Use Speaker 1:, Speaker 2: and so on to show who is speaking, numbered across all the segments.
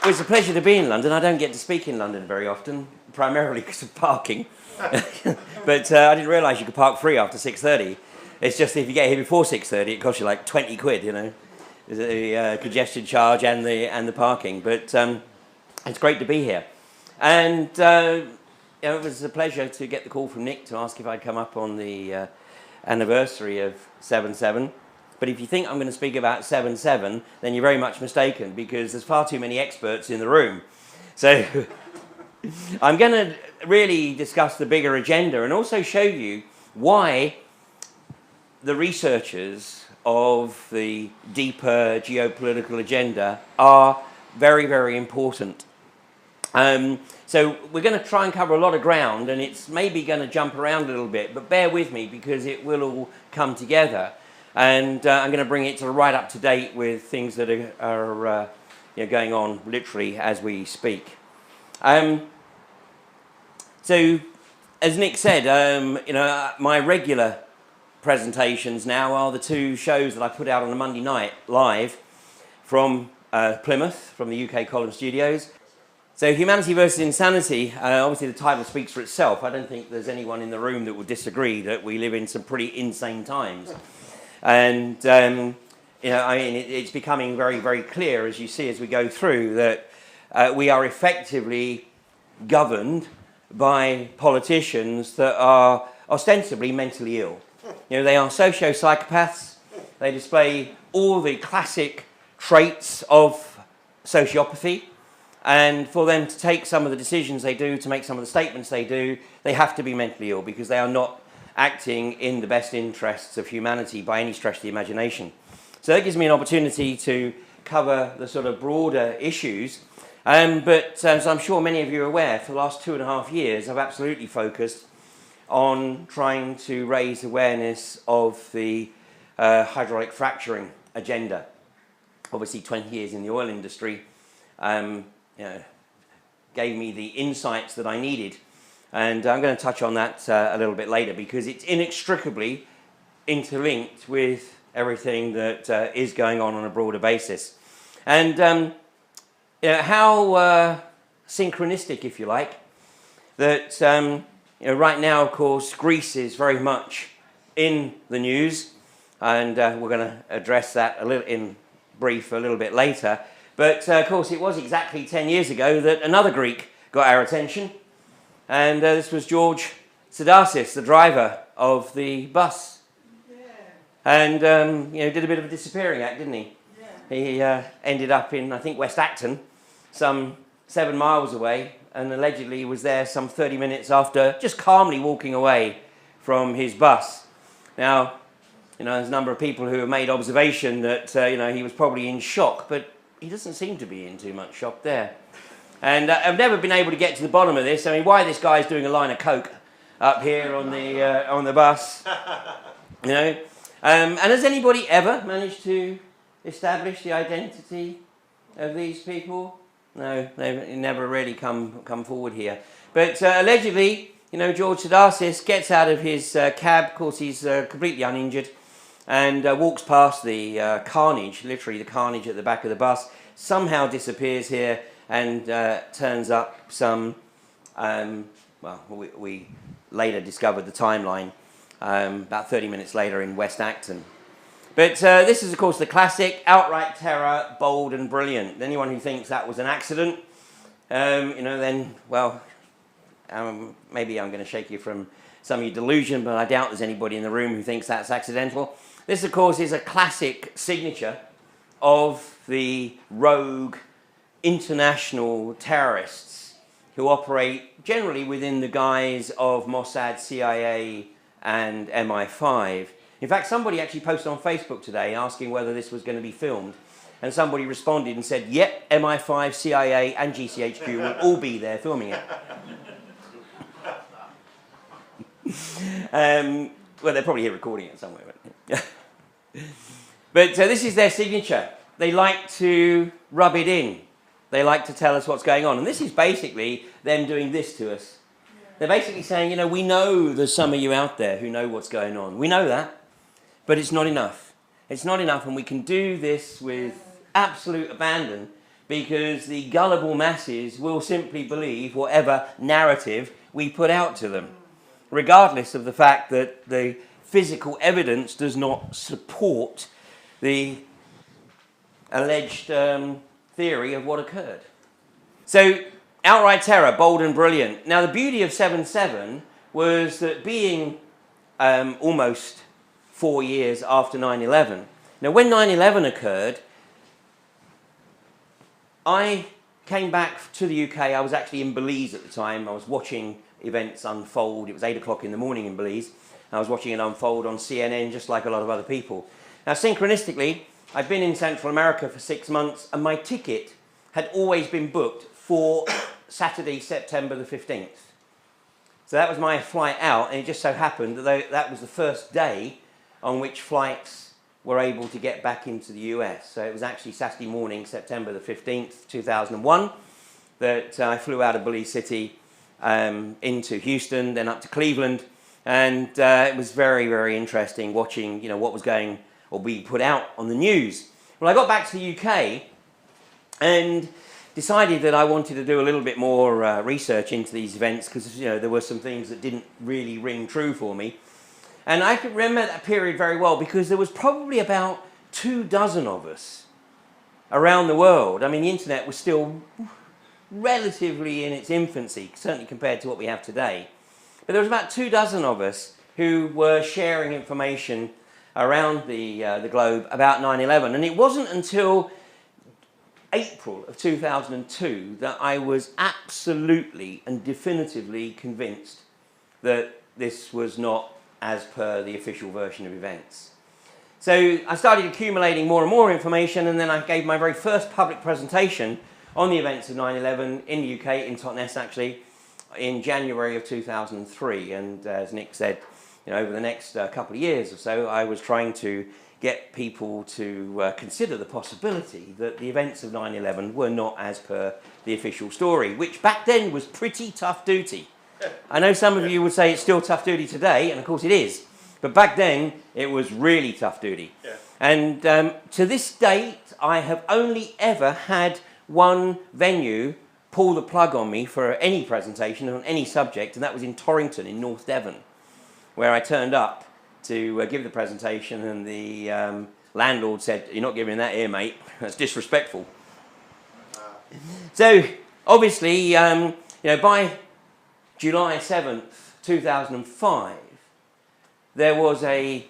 Speaker 1: Well, it's a pleasure to be in London. I don't get to speak in London very often, primarily because of parking. But I didn't realise you could park free after 6:30. It's just if you get here before 6:30, it costs you like 20 quid, you know, the congestion charge and the parking. But it's great to be here. And it was a pleasure to get the call from Nick to ask if I'd come up on the anniversary of 7/7. But if you think I'm going to speak about 7/7, then you're very much mistaken, because there's far too many experts in the room. So I'm going to really discuss the bigger agenda and also show you why the researchers of the deeper geopolitical agenda are very, very important. So we're going to try and cover a lot of ground, and it's maybe going to jump around a little bit, but bear with me because it will all come together. And I'm going to bring it to right up to date with things that are going on literally as we speak. So, as Nick said, my regular presentations now are the two shows that I put out on a Monday night live from Plymouth, from the UK Column Studios. So, Humanity versus Insanity, obviously the title speaks for itself. I don't think there's anyone in the room that would disagree that we live in some pretty insane times. And, it's becoming very, very clear, as you see as we go through, that we are effectively governed by politicians that are ostensibly mentally ill. You know, they are socio-psychopaths. They display all the classic traits of sociopathy. And for them to take some of the decisions they do, to make some of the statements they do, they have to be mentally ill, because they are not acting in the best interests of humanity by any stretch of the imagination. So that gives me an opportunity to cover the sort of broader issues. But as I'm sure many of you are aware, for the last 2.5 years, I've absolutely focused on trying to raise awareness of the hydraulic fracturing agenda. Obviously, 20 years in the oil industry gave me the insights that I needed. And I'm going to touch on that a little bit later, because it's inextricably interlinked with everything that is going on a broader basis. And how synchronistic, if you like, that right now, of course, Greece is very much in the news, and we're going to address that a little in brief a little bit later. But of course, it was exactly 10 years ago that another Greek got our attention. And this was George Sedasis, the driver of the bus. Yeah. And, did a bit of a disappearing act, didn't he? Yeah. He ended up in, I think, West Acton, some 7 miles away, and allegedly was there some 30 minutes after just calmly walking away from his bus. Now, there's a number of people who have made observation that, he was probably in shock, but he doesn't seem to be in too much shock there. And I've never been able to get to the bottom of this. I mean, why this guy's doing a line of coke up here on the bus, And has anybody ever managed to establish the identity of these people? No, they've never really come forward here. But allegedly, George Sedasis gets out of his cab. Of course, he's completely uninjured, and walks past the carnage, literally the carnage at the back of the bus. Somehow disappears here. And turns up some, we later discovered the timeline about 30 minutes later in West Acton. But this is, of course, the classic outright terror, bold and brilliant. Anyone who thinks that was an accident, then, maybe I'm going to shake you from some of your delusion, but I doubt there's anybody in the room who thinks that's accidental. This, of course, is a classic signature of the rogue international terrorists who operate generally within the guise of Mossad, CIA, and MI5. In fact, somebody actually posted on Facebook today asking whether this was going to be filmed, and somebody responded and said, yep, MI5, CIA, and GCHQ will all be there filming it. Well, they're probably here recording it somewhere. But this is their signature. They like to rub it in. They like to tell us what's going on. And this is basically them doing this to us. They're basically saying, we know there's some of you out there who know what's going on. We know that, but it's not enough. It's not enough, and we can do this with absolute abandon because the gullible masses will simply believe whatever narrative we put out to them, regardless of the fact that the physical evidence does not support the alleged theory of what occurred. So, outright terror, bold and brilliant. Now, the beauty of 7/7 was that being almost 4 years after 9/11. Now, when 9/11 occurred, I came back to the UK. I was actually in Belize at the time. I was watching events unfold. It was 8 o'clock in the morning in Belize. I was watching it unfold on CNN, just like a lot of other people. Now, synchronistically, I'd been in Central America for 6 months, and my ticket had always been booked for Saturday, September the 15th. So that was my flight out, and it just so happened that that was the first day on which flights were able to get back into the US. So it was actually Saturday morning, September the 15th, 2001, that I flew out of Belize City into Houston, then up to Cleveland, and it was very, very interesting watching, what was going or being put out on the news. Well, I got back to the UK and decided that I wanted to do a little bit more research into these events because, there were some things that didn't really ring true for me. And I can remember that period very well because there was probably about 24 of us around the world. I mean, the internet was still relatively in its infancy, certainly compared to what we have today. But there was about 24 of us who were sharing information around the globe about 9/11. And it wasn't until April of 2002 that I was absolutely and definitively convinced that this was not as per the official version of events. So I started accumulating more and more information, and then I gave my very first public presentation on the events of 9/11 in the UK, in Totnes actually, in January of 2003. And as Nick said, over the next couple of years or so, I was trying to get people to consider the possibility that the events of 9/11 were not as per the official story, which back then was pretty tough duty. I know some of you would say it's still tough duty today, and of course it is. But back then, it was really tough duty. Yeah. And to this date, I have only ever had one venue pull the plug on me for any presentation on any subject, and that was in Torrington in North Devon, where I turned up to give the presentation, and the landlord said, "You're not giving that here, mate. That's disrespectful." So, obviously, by July 7th, 2005, there was a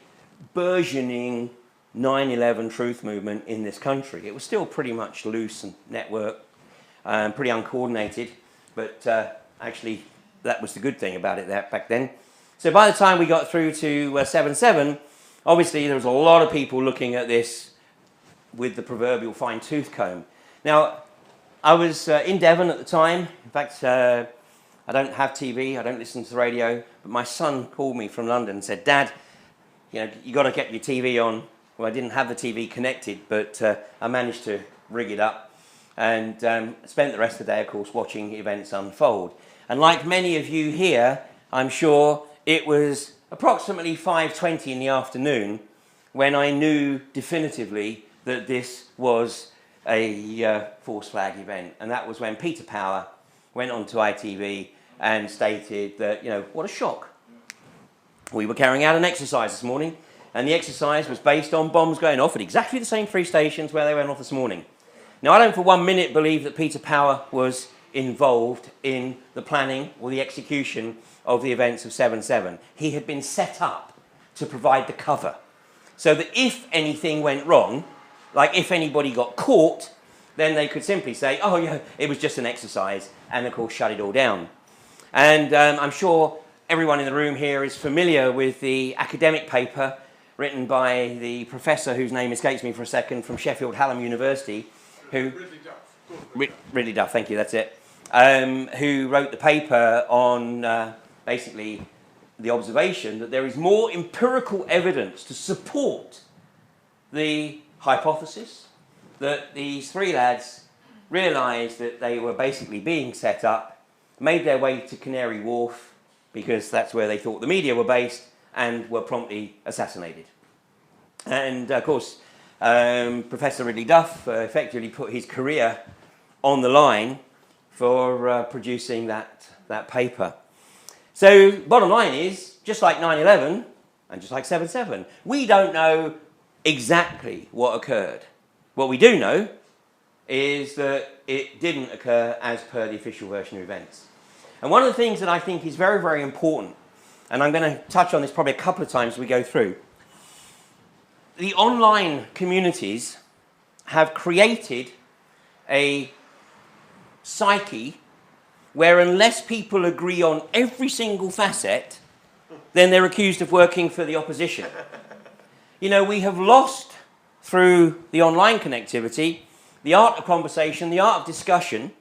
Speaker 1: burgeoning 9/11 truth movement in this country. It was still pretty much loose and networked, pretty uncoordinated, but actually that was the good thing about it back then. So by the time we got through to 7/7, obviously there was a lot of people looking at this with the proverbial fine-tooth comb. Now, I was in Devon at the time. In fact, I don't have TV, I don't listen to the radio, but my son called me from London and said, "Dad, you got to get your TV on." Well, I didn't have the TV connected, but I managed to rig it up and spent the rest of the day, of course, watching events unfold. And like many of you here, I'm sure it was approximately 5:20 in the afternoon when I knew definitively that this was a false flag event. And that was when Peter Power went on to ITV and stated that, what a shock. We were carrying out an exercise this morning, and the exercise was based on bombs going off at exactly the same 3 stations where they went off this morning. Now, I don't for 1 minute believe that Peter Power was involved in the planning or the execution of the events of 7/7. He had been set up to provide the cover, so that if anything went wrong, like if anybody got caught, then they could simply say, "Oh, yeah, it was just an exercise," and of course shut it all down. And I'm sure everyone in the room here is familiar with the academic paper written by the professor whose name escapes me for a second from Sheffield Hallam University, who Ridley Duff, thank you, that's it, who wrote the paper on basically the observation that there is more empirical evidence to support the hypothesis that these 3 lads realised that they were basically being set up, made their way to Canary Wharf, because that's where they thought the media were based, and were promptly assassinated. And of course, Professor Ridley Duff effectively put his career on the line for producing that paper. So bottom line is, just like 9/11 and just like 7/7, we don't know exactly what occurred. What we do know is that it didn't occur as per the official version of events. And one of the things that I think is very, very important, and I'm going to touch on this probably a couple of times as we go through, the online communities have created a psyche where unless people agree on every single facet, then they're accused of working for the opposition. You know, we have lost, through the online connectivity, the art of conversation, the art of discussion,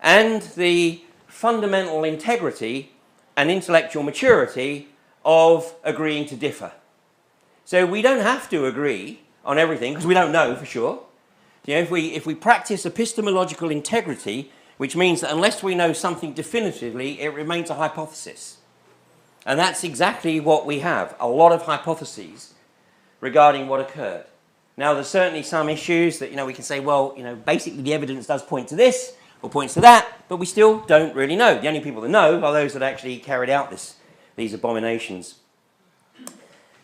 Speaker 1: and the fundamental integrity and intellectual maturity of agreeing to differ. So we don't have to agree on everything, because we don't know for sure. You know, if we practice epistemological integrity, which means that unless we know something definitively, it remains a hypothesis. And that's exactly what we have, a lot of hypotheses regarding what occurred. Now, there's certainly some issues that, we can say, well, basically the evidence does point to this or points to that, but we still don't really know. The only people that know are those that actually carried out these abominations.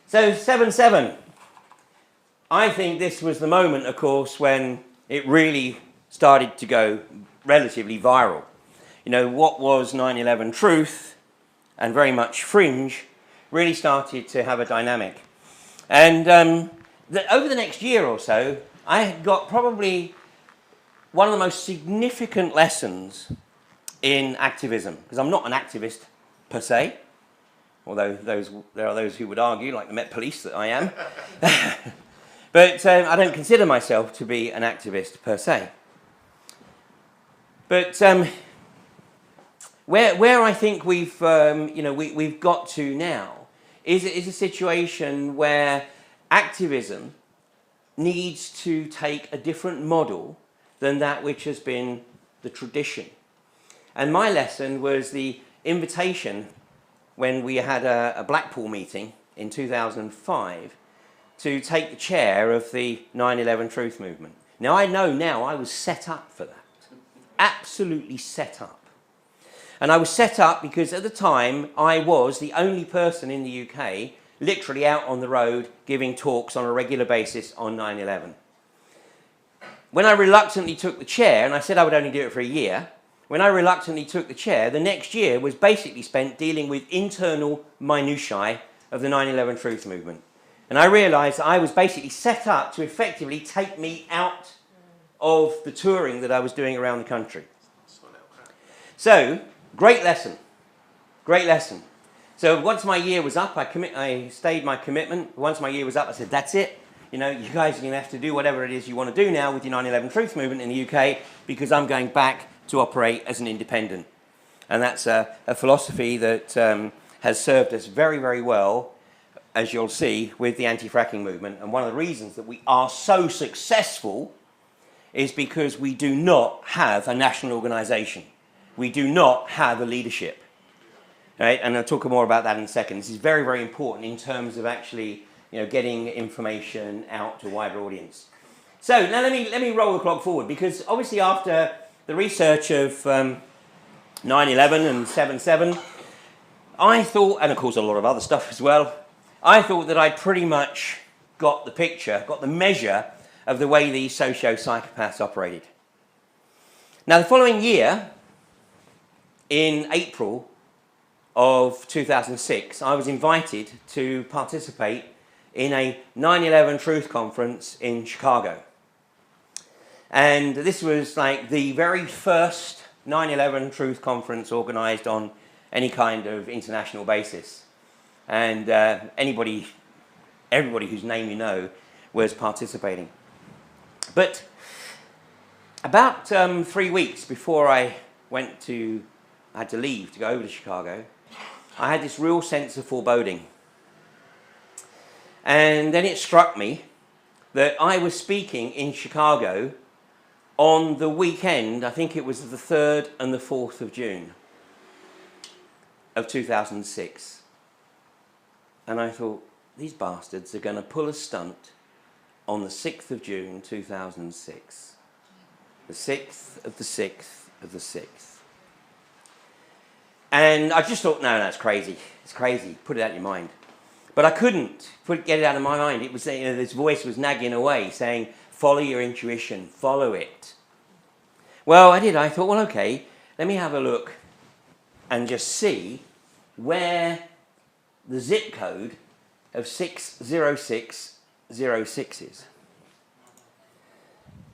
Speaker 1: So 7/7. I think this was the moment, of course, when it really started to go relatively viral. What was 9/11 truth and very much fringe really started to have a dynamic. And over the next year or so, I got probably one of the most significant lessons in activism, because I'm not an activist per se, although there are those who would argue, like the Met Police, that I am. But I don't consider myself to be an activist per se. But where I think we've got to now is a situation where activism needs to take a different model than that which has been the tradition. And my lesson was the invitation when we had a Blackpool meeting in 2005 to take the chair of the 9/11 Truth Movement. Now, I know now I was set up for that. Absolutely set up. And I was set up because at the time I was the only person in the UK literally out on the road giving talks on a regular basis on 9/11. When I reluctantly took the chair, and I said I would only do it for a year, when I reluctantly took the chair, the next year was basically spent dealing with internal minutiae of the 9/11 Truth Movement. And I realised that I was basically set up to effectively take me out of the touring that I was doing around the country. So, great lesson. Great lesson. So once my year was up, I stayed my commitment. Once my year was up, I said, that's it. You guys are going to have to do whatever it is you want to do now with your 9/11 Truth Movement in the UK, because I'm going back to operate as an independent. And that's a philosophy that has served us very, very well, as you'll see, with the anti-fracking movement. And one of the reasons that we are so successful is because we do not have a national organisation. We do not have a leadership. Right? And I'll talk more about that in a second. This is very, very important in terms of actually getting information out to a wider audience. So now let me roll the clock forward, because obviously after the research of 9/11 and 7/7, I thought, and of course a lot of other stuff as well, I thought that I'd pretty much got the picture, got the measure of the way these socio-psychopaths operated. Now the following year, in April of 2006, I was invited to participate in a 9/11 Truth Conference in Chicago. And this was like the very first 9/11 Truth Conference organised on any kind of international basis. And everybody whose name you know was participating. But about 3 weeks before I had to leave to go over to Chicago, I had this real sense of foreboding. And then it struck me that I was speaking in Chicago on the weekend, I think it was the 3rd and the 4th of June of 2006. And I thought, these bastards are going to pull a stunt on the 6th of June 2006. The 6th of the 6th of the 6th. And I just thought, no, that's crazy. It's crazy. Put it out of your mind. But I couldn't get it out of my mind. It was, this voice was nagging away, saying, follow your intuition, follow it. Well, I did. I thought, well, okay, let me have a look and just see where the zip code of 60606 is.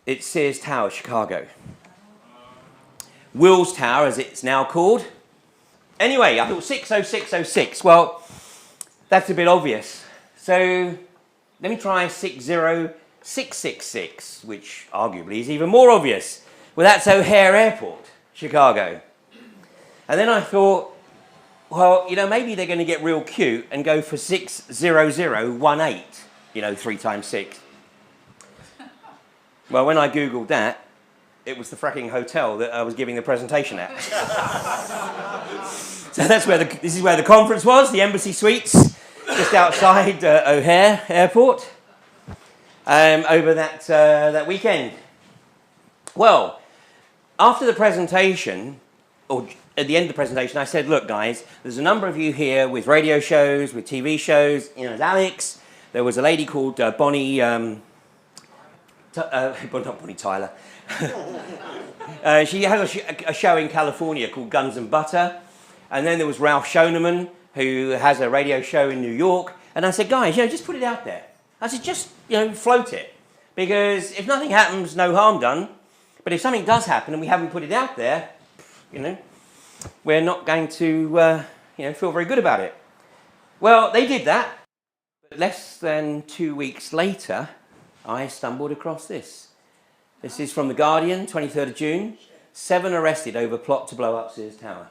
Speaker 1: It's Sears Tower, Chicago. Wills Tower, as it's now called. Anyway, I thought 60606. Well, that's a bit obvious. So let me try 60666, which arguably is even more obvious. Well, that's O'Hare Airport, Chicago. And then I thought, well, maybe they're going to get real cute and go for 60018, 3 times 6. Well, when I Googled that, it was the fracking hotel that I was giving the presentation at. So this is where the conference was, the Embassy Suites, just outside O'Hare Airport, over that weekend. Well, after the presentation, or at the end of the presentation, I said, look, guys, there's a number of you here with radio shows, with TV shows. There's Alex. There was a lady called Bonnie... not Bonnie Tyler. She has a show in California called Guns and Butter. And then there was Ralph Schoenemann, who has a radio show in New York. And I said, guys, just put it out there. I said, just, float it. Because if nothing happens, no harm done. But if something does happen and we haven't put it out there, we're not going to, feel very good about it. Well, they did that. But less than 2 weeks later, I stumbled across this. This is from The Guardian, 23rd of June. 7 arrested over plot to blow up Sears Tower.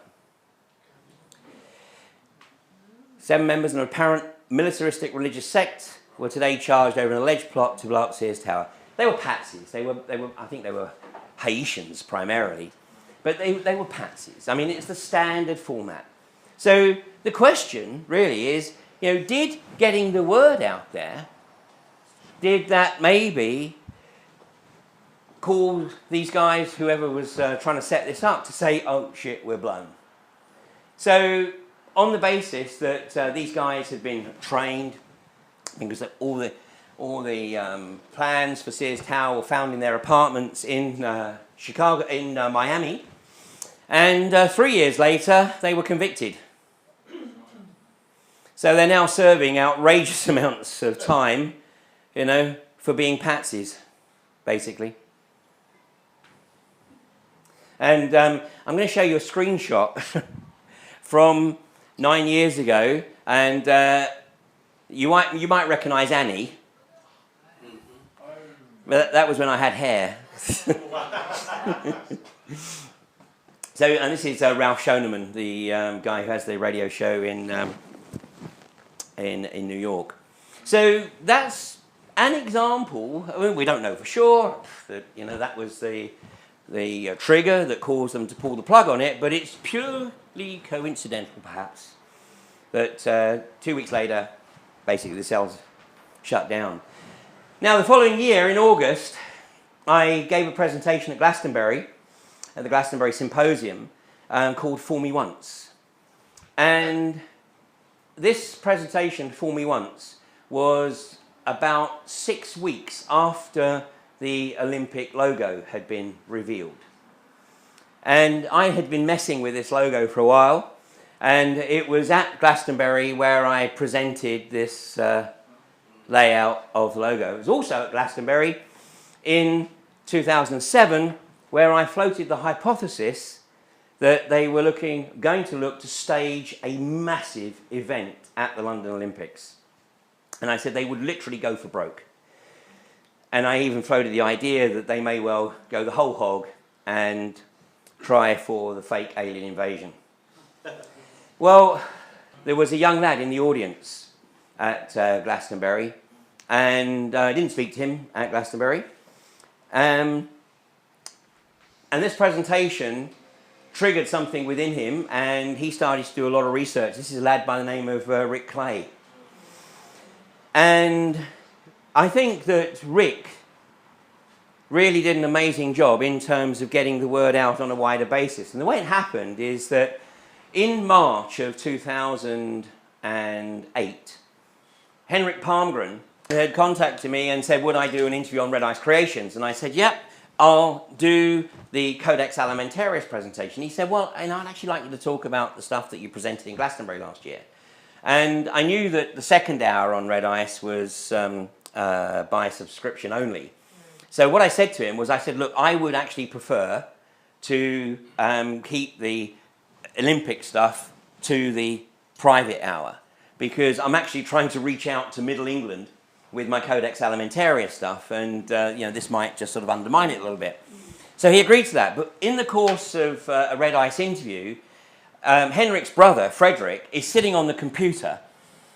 Speaker 1: 7 members of an apparent militaristic religious sect were today charged over an alleged plot to blow up Sears Tower. They were patsies. I think they were Haitians primarily. But they were patsies. I mean, it's the standard format. So the question really is, did getting the word out there, did that maybe call these guys, whoever was trying to set this up, to say, oh shit, we're blown? So on the basis that these guys had been trained, because all the plans for Sears Tower were found in their apartments in Chicago, in Miami, and 3 years later they were convicted. So they're now serving outrageous amounts of time, for being patsies, basically. And I'm going to show you a screenshot from 9 years ago, and you might recognise Annie. But that was when I had hair. And this is Ralph Schoenemann, the guy who has the radio show in New York. So that's an example. I mean, we don't know for sure that that was the trigger that caused them to pull the plug on it, but it's purely coincidental, perhaps, that 2 weeks later, basically the cells shut down. Now, the following year, in August, I gave a presentation at Glastonbury, at the Glastonbury Symposium, called Fool Me Once. And this presentation, Fool Me Once, was about 6 weeks after the Olympic logo had been revealed. And I had been messing with this logo for a while, and it was at Glastonbury where I presented this layout of the logo. It was also at Glastonbury in 2007 where I floated the hypothesis that they were going to look to stage a massive event at the London Olympics. And I said they would literally go for broke. And I even floated the idea that they may well go the whole hog and try for the fake alien invasion. Well, there was a young lad in the audience at Glastonbury, and I didn't speak to him at Glastonbury. And this presentation triggered something within him, and he started to do a lot of research. This is a lad by the name of Rick Clay. And I think that Rick really did an amazing job in terms of getting the word out on a wider basis. And the way it happened is that in March of 2008, Henrik Palmgren had contacted me and said, would I do an interview on Red Ice Creations? And I said, yep, I'll do the Codex Alimentarius presentation. He said, well, I'd actually like you to talk about the stuff that you presented in Glastonbury last year. And I knew that the second hour on Red Ice was by subscription only. So what I said to him was, I said, look, I would actually prefer to keep the Olympic stuff to the private hour, because I'm actually trying to reach out to Middle England with my Codex Alimentarius stuff, and this might just sort of undermine it a little bit. So he agreed to that. But in the course of a Red Ice interview, Henrik's brother, Frederick, is sitting on the computer,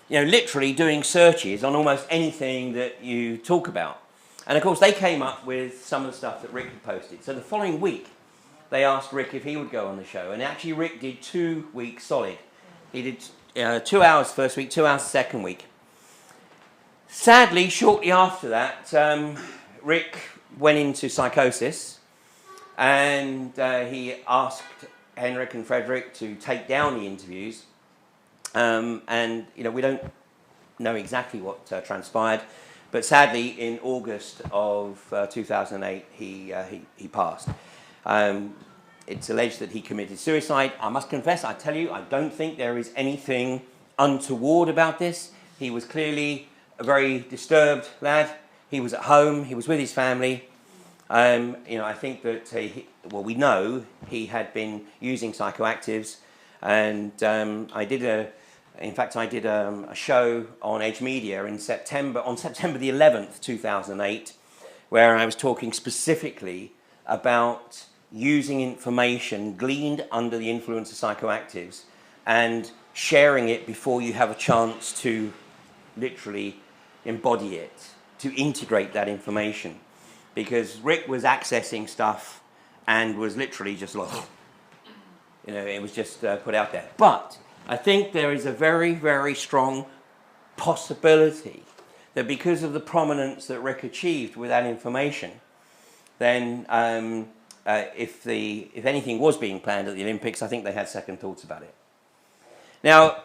Speaker 1: literally doing searches on almost anything that you talk about. And of course, they came up with some of the stuff that Rick had posted. So the following week, they asked Rick if he would go on the show. And actually, Rick did 2 weeks solid. He did 2 hours first week, 2 hours second week. Sadly, shortly after that, Rick went into psychosis, and he asked Henrik and Frederick to take down the interviews. And we don't know exactly what transpired. But sadly, in August of 2008, he passed. It's alleged that he committed suicide. I must confess, I tell you, I don't think there is anything untoward about this. He was clearly a very disturbed lad. He was at home. He was with his family. I think that, we know he had been using psychoactives. And I did a show on Edge Media on September the 11th, 2008, where I was talking specifically about using information gleaned under the influence of psychoactives and sharing it before you have a chance to literally embody it, to integrate that information. Because Rick was accessing stuff and was literally just like, it was just put out there. But I think there is a very, very strong possibility that because of the prominence that Rick achieved with that information, then if anything was being planned at the Olympics, I think they had second thoughts about it. Now,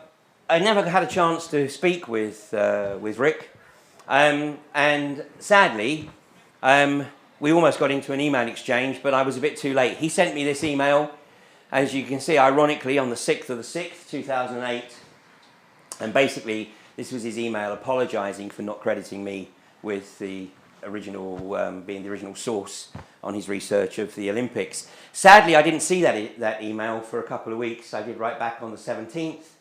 Speaker 1: I never had a chance to speak with Rick, and sadly, we almost got into an email exchange, but I was a bit too late. He sent me this email, as you can see, ironically, on the 6th of the 6th, 2008. And basically, this was his email apologising for not crediting me with the original, being the original source on his research of the Olympics. Sadly, I didn't see that email for a couple of weeks. I did write back on the 17th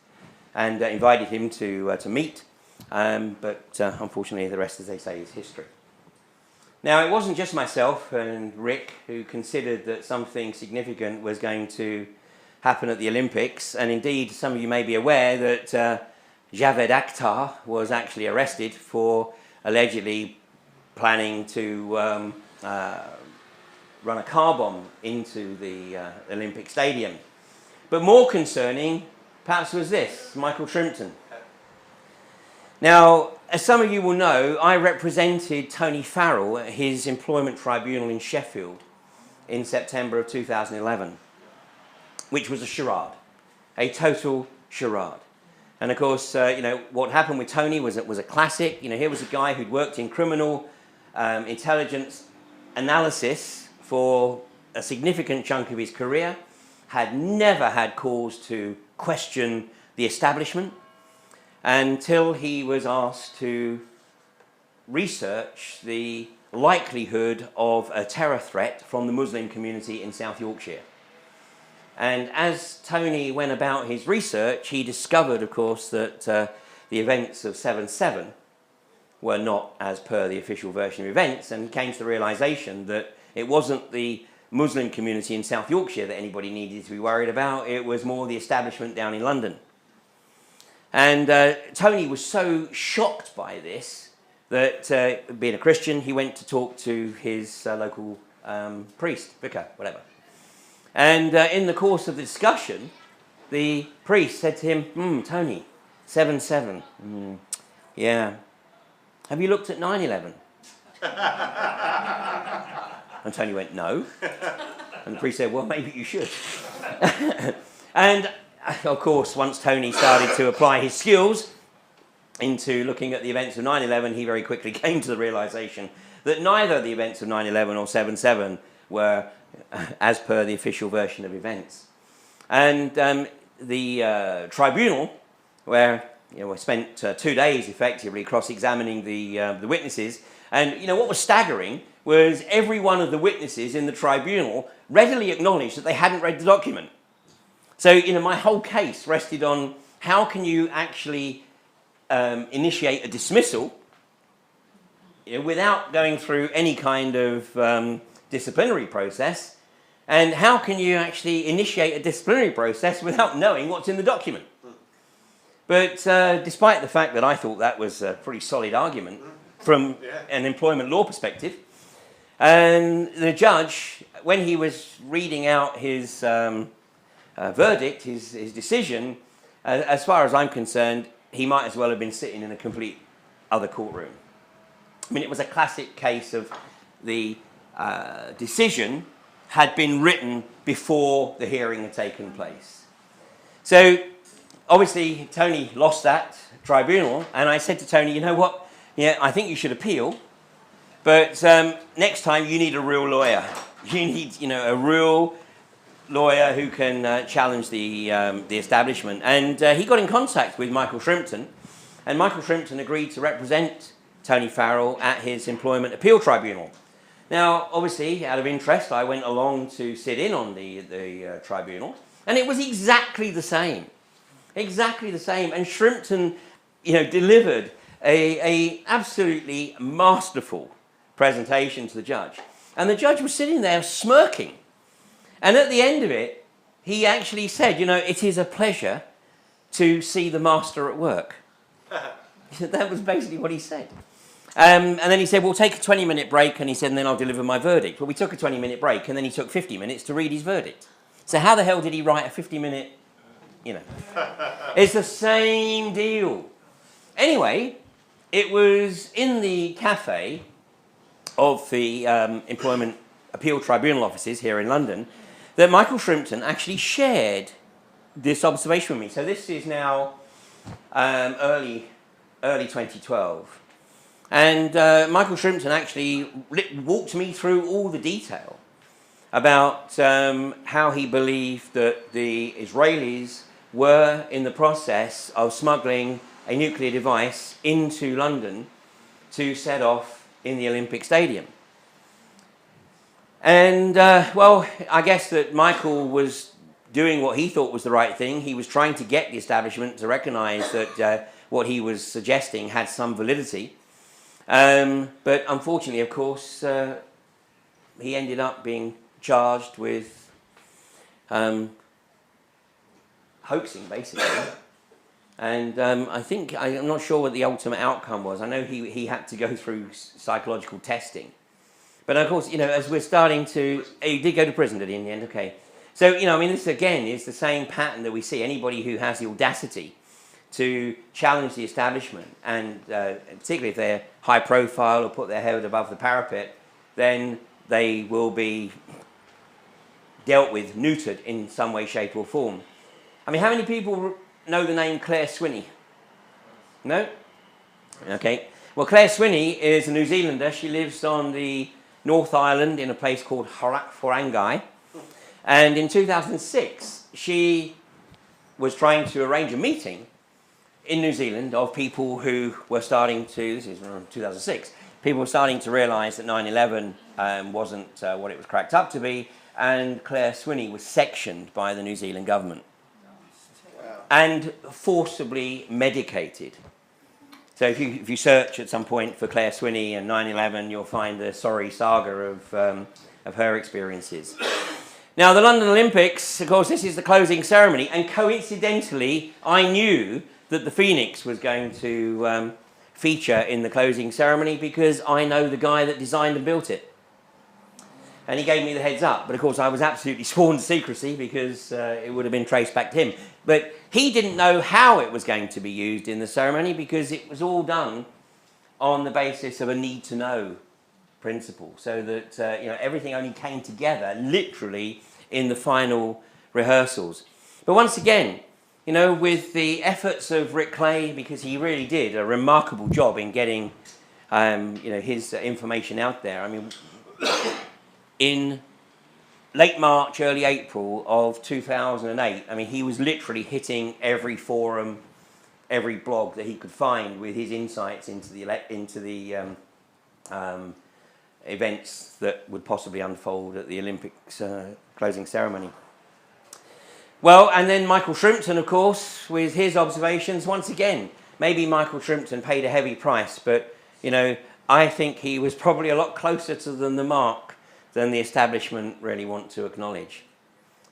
Speaker 1: and invited him to meet. But unfortunately, the rest, as they say, is history. Now, it wasn't just myself and Rick who considered that something significant was going to happen at the Olympics. And indeed, some of you may be aware that Javed Akhtar was actually arrested for allegedly planning to run a car bomb into the Olympic Stadium. But more concerning, perhaps, was this, Michael Shrimpton. Now, as some of you will know, I represented Tony Farrell at his employment tribunal in Sheffield in September of 2011, which was a charade, a total charade. And of course, what happened with Tony was a classic. Here was a guy who'd worked in criminal intelligence analysis for a significant chunk of his career, had never had cause to question the establishment, until he was asked to research the likelihood of a terror threat from the Muslim community in South Yorkshire. And as Tony went about his research, he discovered, of course, that the events of 7/7 were not as per the official version of events, and he came to the realization that it wasn't the Muslim community in South Yorkshire that anybody needed to be worried about, it was more the establishment down in London. And Tony was so shocked by this that, being a Christian, he went to talk to his local priest, vicar, whatever. And in the course of the discussion, the priest said to him, Tony, 7/7, yeah. Have you looked at 9/11? And Tony went, no. And the priest said, well, maybe you should. And, of course, once Tony started to apply his skills into looking at the events of 9/11, he very quickly came to the realization that neither the events of 9/11 or 7/7 were as per the official version of events. And the tribunal, where we spent 2 days effectively cross-examining the witnesses, and what was staggering was every one of the witnesses in the tribunal readily acknowledged that they hadn't read the document. So my whole case rested on how can you actually initiate a dismissal without going through any kind of disciplinary process, and how can you actually initiate a disciplinary process without knowing what's in the document. But despite the fact that I thought that was a pretty solid argument from an employment law perspective, and the judge, when he was reading out his verdict, his decision, as far as I'm concerned, he might as well have been sitting in a complete other courtroom. I mean, it was a classic case of the decision had been written before the hearing had taken place. So, obviously, Tony lost that tribunal, and I said to Tony, you know what, I think you should appeal, but next time you need a real lawyer. You need, a real lawyer who can challenge the establishment. And he got in contact with Michael Shrimpton, and Michael Shrimpton agreed to represent Tony Farrell at his employment appeal tribunal. Now, obviously, out of interest, I went along to sit in on the tribunal, and it was exactly the same. Exactly the same. And Shrimpton, delivered a absolutely masterful presentation to the judge. And the judge was sitting there smirking. And at the end of it, he actually said, it is a pleasure to see the master at work. That was basically what he said. And then he said, we'll take a 20-minute break, and he said, and then I'll deliver my verdict. Well, we took a 20-minute break, and then he took 50 minutes to read his verdict. So how the hell did he write a 50-minute, It's the same deal. Anyway, it was in the cafe of the Employment Appeal Tribunal offices here in London that Michael Shrimpton actually shared this observation with me. So this is now early 2012. And Michael Shrimpton actually walked me through all the detail about how he believed that the Israelis were in the process of smuggling a nuclear device into London to set off in the Olympic Stadium. And, well, I guess that Michael was doing what he thought was the right thing. He was trying to get the establishment to recognise that what he was suggesting had some validity. But unfortunately, of course, he ended up being charged with hoaxing, basically. And I think, I'm not sure what the ultimate outcome was. I know he had to go through psychological testing. But of course, as we're starting to, he did go to prison, did he, in the end? Okay. So, this again is the same pattern that we see. Anybody who has the audacity to challenge the establishment, and particularly if they're high profile or put their head above the parapet, then they will be dealt with, neutered in some way, shape or form. I mean, how many people know the name Claire Swinney? No? Okay. Well, Claire Swinney is a New Zealander. She lives on the North Island in a place called Horangi. And in 2006, she was trying to arrange a meeting in New Zealand of people who were starting to, this is around 2006, people were starting to realise that 9/11 wasn't what it was cracked up to be, and Claire Swinney was sectioned by the New Zealand government. And forcibly medicated. So if you search at some point for Claire Swinney and 9/11, you'll find the sorry saga of her experiences. Now, the London Olympics, of course, this is the closing ceremony, and coincidentally, I knew that the Phoenix was going to feature in the closing ceremony because I know the guy that designed and built it. And he gave me the heads up. But of course, I was absolutely sworn to secrecy because it would have been traced back to him. But he didn't know how it was going to be used in the ceremony because it was all done on the basis of a need-to-know principle, so that everything only came together literally in the final rehearsals. But once again, with the efforts of Rick Clay, because he really did a remarkable job in getting his information out there. I mean, in late March, early April of 2008, I mean, he was literally hitting every forum, every blog that he could find with his insights into the events that would possibly unfold at the Olympics closing ceremony. Well, and then Michael Shrimpton, of course, with his observations. Once again, maybe Michael Shrimpton paid a heavy price, but, I think he was probably a lot closer to the mark than the establishment really want to acknowledge.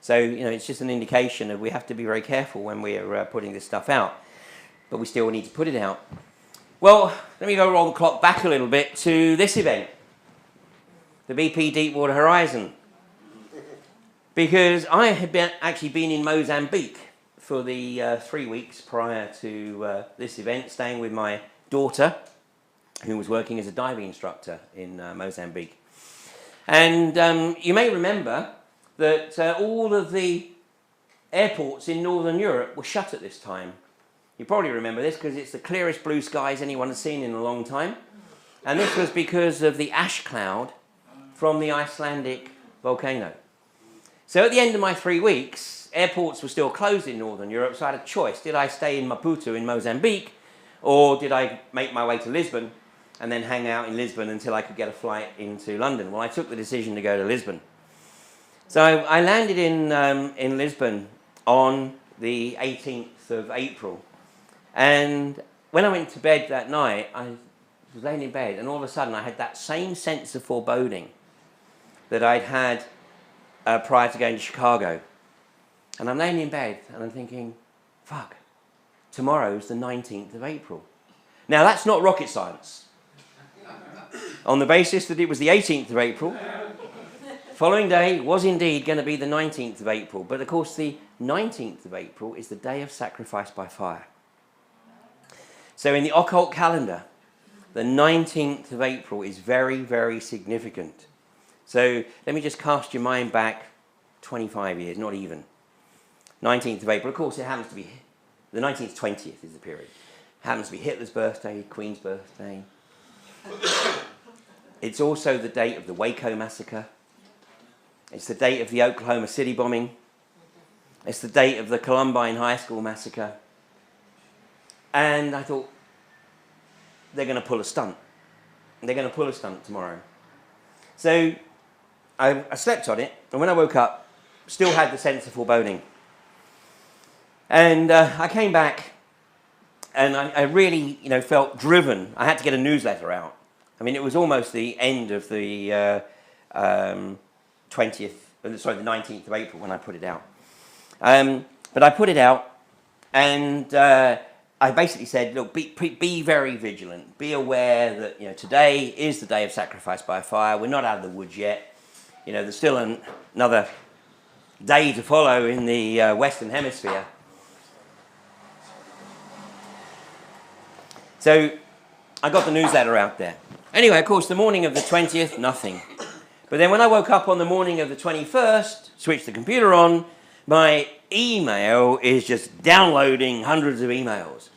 Speaker 1: So, it's just an indication of we have to be very careful when we're putting this stuff out, but we still need to put it out. Well, let me go roll the clock back a little bit to this event, the BP Deepwater Horizon. Because I had actually been in Mozambique for the 3 weeks prior to this event, staying with my daughter, who was working as a diving instructor in Mozambique. And you may remember that all of the airports in Northern Europe were shut at this time. You probably remember this because it's the clearest blue skies anyone has seen in a long time. And this was because of the ash cloud from the Icelandic volcano. So at the end of my 3 weeks, airports were still closed in Northern Europe, so I had a choice. Did I stay in Maputo in Mozambique, or did I make my way to Lisbon and then hang out in Lisbon until I could get a flight into London? Well, I took the decision to go to Lisbon. So I landed in Lisbon on the 18th of April. And when I went to bed that night, I was laying in bed, and all of a sudden I had that same sense of foreboding that I'd had prior to going to Chicago. And I'm laying in bed and I'm thinking, fuck, tomorrow's the 19th of April. Now that's not rocket science. On the basis that it was the 18th of April, following day was indeed going to be the 19th of April. But of course the 19th of April is the day of sacrifice by fire. So in the occult calendar, the 19th of April is very, very significant. So let me just cast your mind back 25 years, not even. 19th of April, of course it happens to be, the 19th, 20th is the period. Happens to be Hitler's birthday, Queen's birthday. It's also the date of the Waco massacre. It's the date of the Oklahoma City bombing. It's the date of the Columbine High School massacre. And I thought, they're going to pull a stunt. They're going to pull a stunt tomorrow. So I slept on it, and when I woke up, still had the sense of foreboding. And I came back, and I really, felt driven. I had to get a newsletter out. I mean, it was almost the end of the 19th of April when I put it out. But I put it out, and I basically said, look, be very vigilant. Be aware that today is the day of sacrifice by fire. We're not out of the woods yet. There's still another day to follow in the Western Hemisphere. So I got the newsletter out there. Anyway, of course, the morning of the 20th, nothing. But then when I woke up on the morning of the 21st, switched the computer on, my email is just downloading hundreds of emails.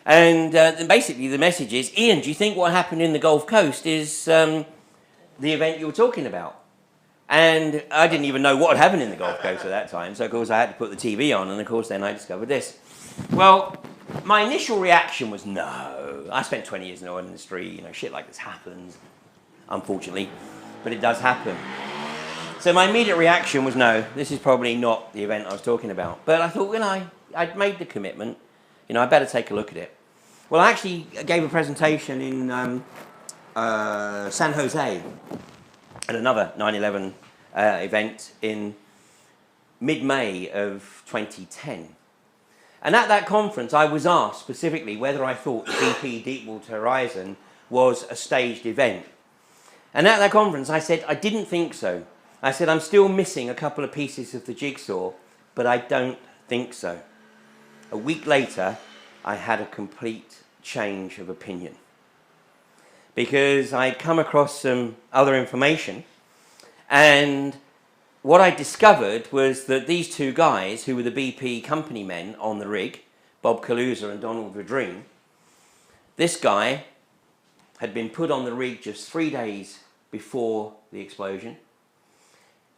Speaker 1: And basically the message is, Ian, do you think what happened in the Gulf Coast is the event you were talking about? And I didn't even know what had happened in the Gulf Coast at that time, so of course I had to put the TV on, and of course then I discovered this. Well, my initial reaction was no. I spent 20 years in the oil industry, shit like this happens, unfortunately, but it does happen. So my immediate reaction was no, this is probably not the event I was talking about. But I thought, I'd made the commitment, I better take a look at it. Well, I actually gave a presentation in San Jose at another 9/11 event in mid-May of 2010. And at that conference, I was asked specifically whether I thought the BP Deepwater Horizon was a staged event. And at that conference, I said, I didn't think so. I said, I'm still missing a couple of pieces of the jigsaw, but I don't think so. A week later, I had a complete change of opinion. because I'd come across some other information, and what I discovered was that these two guys, who were the BP company men on the rig, Bob Kaluza and Donald Verdreen, this guy had been put on the rig just 3 days before the explosion.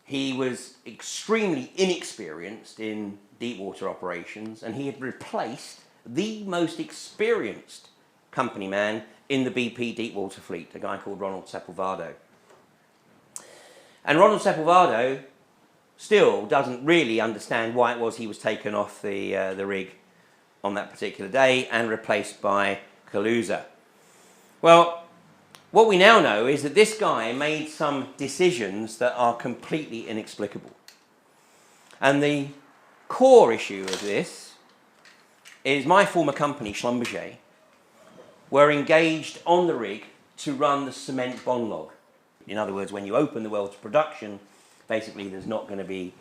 Speaker 1: He was extremely inexperienced in deep water operations, and he had replaced the most experienced company man in the BP deep water fleet, a guy called Ronald Sepulvado. And Ronald Sepulvado still doesn't really understand why it was he was taken off the rig on that particular day and replaced by Kaluza. Well, what we now know is that this guy made some decisions that are completely inexplicable. And the core issue of this is my former company, Schlumberger, were engaged on the rig to run the cement bond log. In other words, when you open the well to production, basically there's not going to be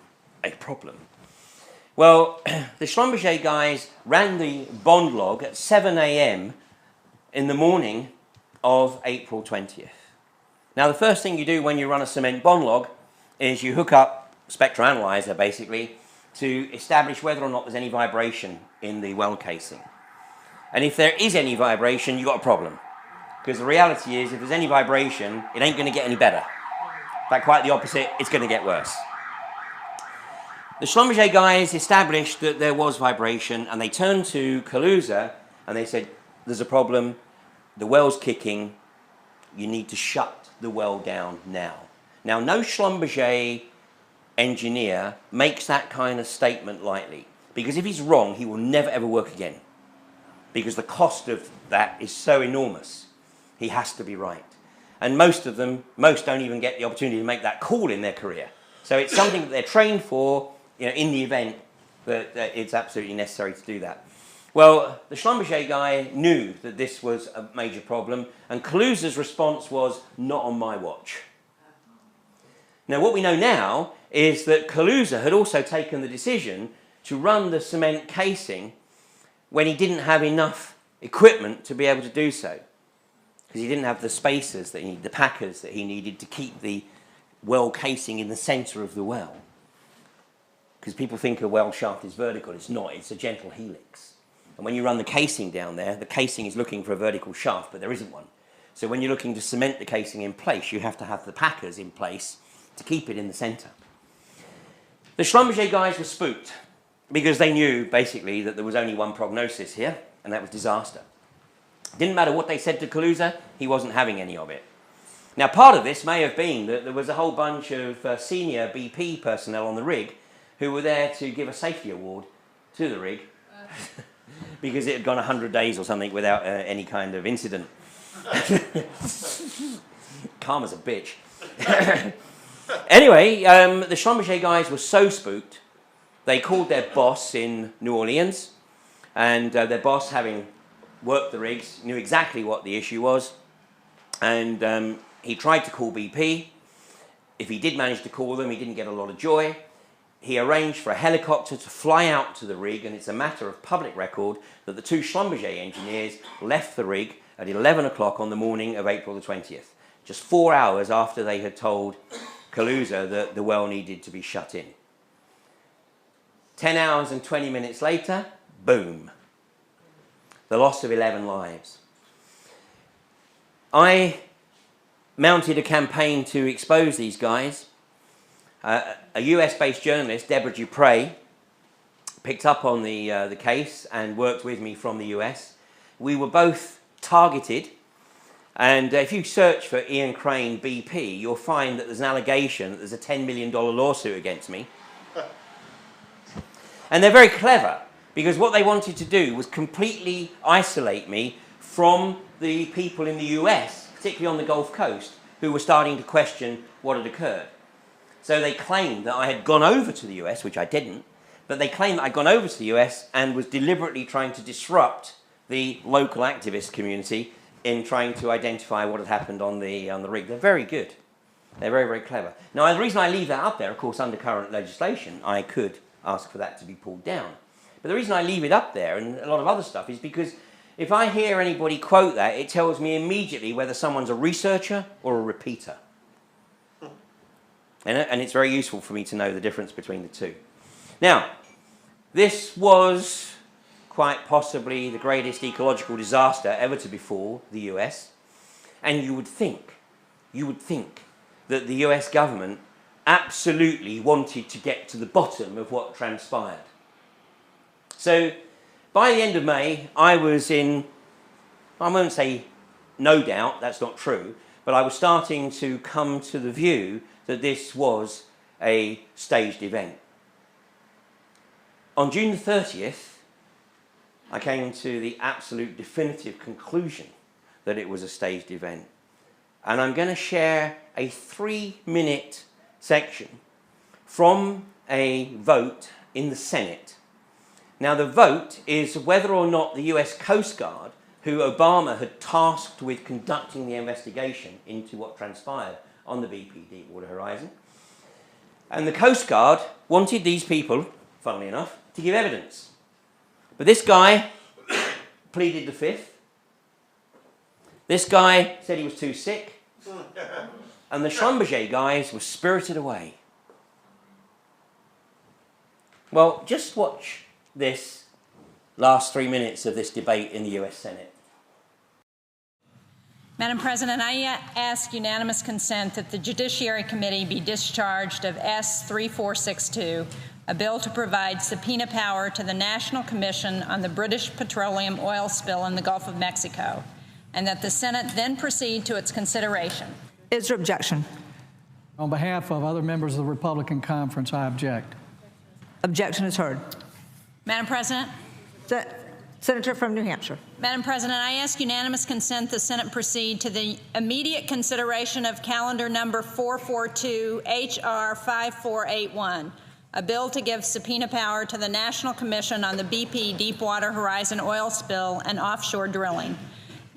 Speaker 1: a problem. Well, the Schlumberger guys ran the bond log at 7 a.m. in the morning of April 20th. Now, the first thing you do when you run a cement bond log is you hook up a spectral analyzer, basically, to establish whether or not there's any vibration in the well casing. And if there is any vibration, you've got a problem. Because the reality is, if there's any vibration, it ain't going to get any better. In fact, quite the opposite, it's going to get worse. The Schlumberger guys established that there was vibration, and they turned to Kaluza and they said, there's a problem, the well's kicking, you need to shut the well down now. Now, no Schlumberger engineer makes that kind of statement lightly, because if he's wrong, he will never ever work again, because the cost of that is so enormous. He has to be right. And most don't even get the opportunity to make that call in their career. So it's something that they're trained for, in the event that it's absolutely necessary to do that. Well, the Schlumberger guy knew that this was a major problem, and Kaluza's response was, not on my watch. Now, what we know now is that Kaluza had also taken the decision to run the cement casing when he didn't have enough equipment to be able to do so. Because he didn't have the spacers that he needed, the packers that he needed to keep the well casing in the centre of the well. Because people think a well shaft is vertical. It's not. It's a gentle helix. And when you run the casing down there, the casing is looking for a vertical shaft, but there isn't one. So when you're looking to cement the casing in place, you have to have the packers in place to keep it in the centre. The Schlumberger guys were spooked, because they knew, basically, that there was only one prognosis here, and that was disaster. Didn't matter what they said to Kaluza, he wasn't having any of it. Now, part of this may have been that there was a whole bunch of senior BP personnel on the rig who were there to give a safety award to the rig because it had gone 100 days or something without any kind of incident. Calm as a bitch. Anyway, the Schlumberger guys were so spooked, they called their boss in New Orleans, and their boss, having worked the rigs, knew exactly what the issue was, and he tried to call BP. If he did manage to call them, he didn't get a lot of joy. He arranged for a helicopter to fly out to the rig, and it's a matter of public record that the two Schlumberger engineers left the rig at 11 o'clock on the morning of April the 20th, just 4 hours after they had told Kaluza that the well needed to be shut in. 10 hours and 20 minutes later, boom. The loss of 11 lives. I mounted a campaign to expose these guys. A US-based journalist, Deborah Dupre, picked up on the case and worked with me from the US. We were both targeted, and if you search for Ian Crane BP, you'll find that there's an allegation that there's a $10 million lawsuit against me. And they're very clever, because what they wanted to do was completely isolate me from the people in the US, particularly on the Gulf Coast, who were starting to question what had occurred. So they claimed that I had gone over to the US, which I didn't, but they claimed that I'd gone over to the US and was deliberately trying to disrupt the local activist community in trying to identify what had happened on the rig. They're very good. They're very, very clever. Now, the reason I leave that up there, of course, under current legislation, I could ask for that to be pulled down. But the reason I leave it up there, and a lot of other stuff, is because if I hear anybody quote that, it tells me immediately whether someone's a researcher or a repeater. And it's very useful for me to know the difference between the two. Now, this was quite possibly the greatest ecological disaster ever to befall the US. And you would think that the US government absolutely wanted to get to the bottom of what transpired. So by the end of May, I was in, I won't say no doubt, that's not true, but I was starting to come to the view that this was a staged event. On June the 30th, I came to the absolute definitive conclusion that it was a staged event. And I'm going to share a 3-minute section from a vote in the Senate. Now, the vote is whether or not the US Coast Guard, who Obama had tasked with conducting the investigation into what transpired on the BP Deepwater Horizon, and the Coast Guard wanted these people, funnily enough, to give evidence. But this guy pleaded the fifth. This guy said he was too sick. And the Schlumberger guys were spirited away. Well, just watch this last 3 minutes of this debate in the US Senate.
Speaker 2: Madam President, I ask unanimous consent that the Judiciary Committee be discharged of S-3462, a bill to provide subpoena power to the National Commission on the British Petroleum Oil Spill in the Gulf of Mexico, and that the Senate then proceed to its consideration.
Speaker 3: Is there objection?
Speaker 4: On behalf of other members of the Republican Conference, I object.
Speaker 3: Objection is heard.
Speaker 2: Madam President?
Speaker 3: Senator from New Hampshire.
Speaker 2: Madam President, I ask unanimous consent the Senate proceed to the immediate consideration of calendar number 442 H.R. 5481, a bill to give subpoena power to the National Commission on the BP Deepwater Horizon oil spill and offshore drilling.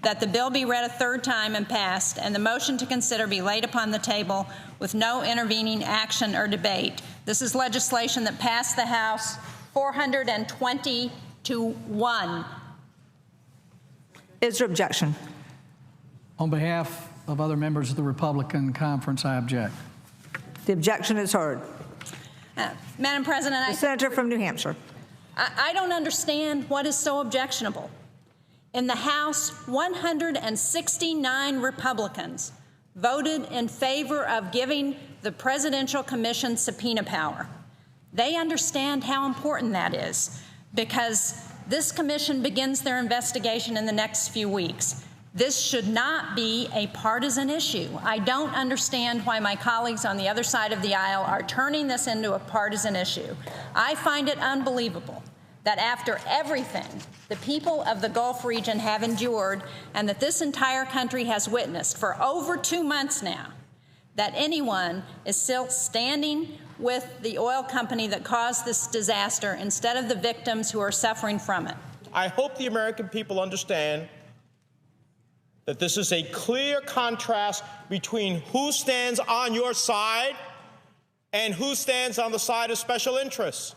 Speaker 2: That the bill be read a third time and passed, and the motion to consider be laid upon the table with no intervening action or debate. This is legislation that passed the House 420 to 1.
Speaker 3: Is there objection?
Speaker 4: On behalf of other members of the Republican Conference, I object.
Speaker 3: The objection is heard.
Speaker 2: Madam President,
Speaker 3: The Senator from New Hampshire.
Speaker 2: I don't understand what is so objectionable. In the House, 169 Republicans voted in favor of giving the Presidential Commission subpoena power. They understand how important that is, because this commission begins their investigation in the next few weeks. This should not be a partisan issue. I don't understand why my colleagues on the other side of the aisle are turning this into a partisan issue. I find it unbelievable that after everything the people of the Gulf region have endured and that this entire country has witnessed for over 2 months now, that anyone is still standing with the oil company that caused this disaster instead of the victims who are suffering from it.
Speaker 5: I hope the American people understand that this is a clear contrast between who stands on your side and who stands on the side of special interests.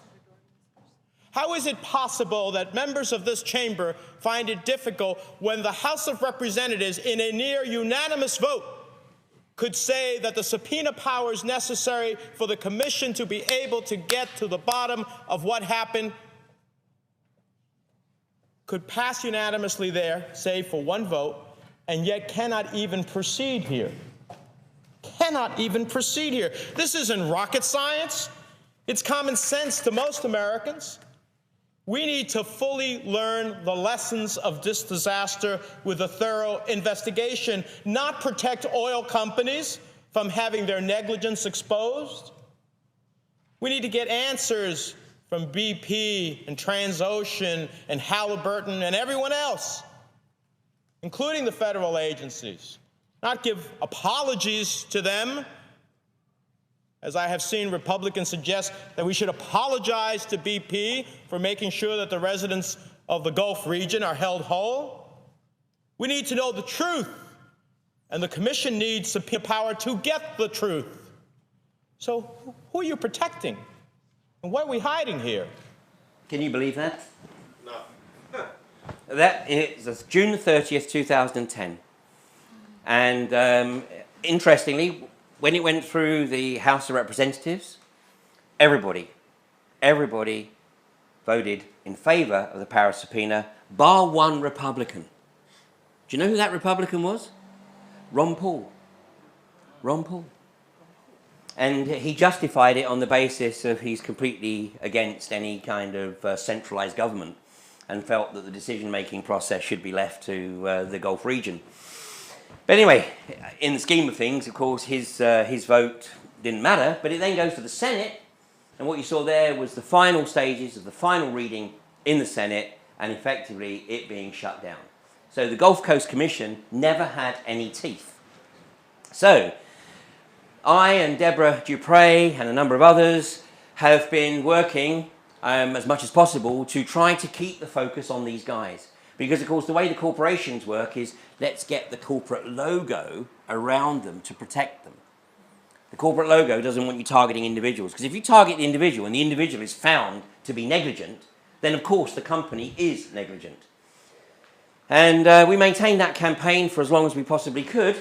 Speaker 5: How is it possible that members of this chamber find it difficult when the House of Representatives, in a near unanimous vote, could say that the subpoena power is necessary for the commission to be able to get to the bottom of what happened, could pass unanimously there, save for one vote, and yet cannot even proceed here? Cannot even proceed here. This isn't rocket science. It's common sense to most Americans. We need to fully learn the lessons of this disaster with a thorough investigation, not protect oil companies from having their negligence exposed. We need to get answers from BP and Transocean and Halliburton and everyone else, including the federal agencies, not give apologies to them, as I have seen Republicans suggest that we should apologize to BP for making sure that the residents of the Gulf region are held whole. We need to know the truth, and the commission needs subpoena power to get the truth. So who are you protecting? And what are we hiding here?
Speaker 1: Can you believe that?
Speaker 5: No.
Speaker 1: That is June the 30th, 2010. And interestingly, when it went through the House of Representatives, everybody voted in favor of the power of subpoena, bar one Republican. Do you know who that Republican was? Ron Paul. Ron Paul. And he justified it on the basis of he's completely against any kind of centralized government and felt that the decision-making process should be left to the Gulf region. But anyway, in the scheme of things, of course, his vote didn't matter, but it then goes to the Senate, and what you saw there was the final stages of the final reading in the Senate, and effectively it being shut down. So the Gulf Coast Commission never had any teeth. So I and Deborah Dupre and a number of others have been working as much as possible to try to keep the focus on these guys. Because, of course, the way the corporations work is let's get the corporate logo around them to protect them. The corporate logo doesn't want you targeting individuals. Because if you target the individual and the individual is found to be negligent, then, of course, the company is negligent. And we maintained that campaign for as long as we possibly could.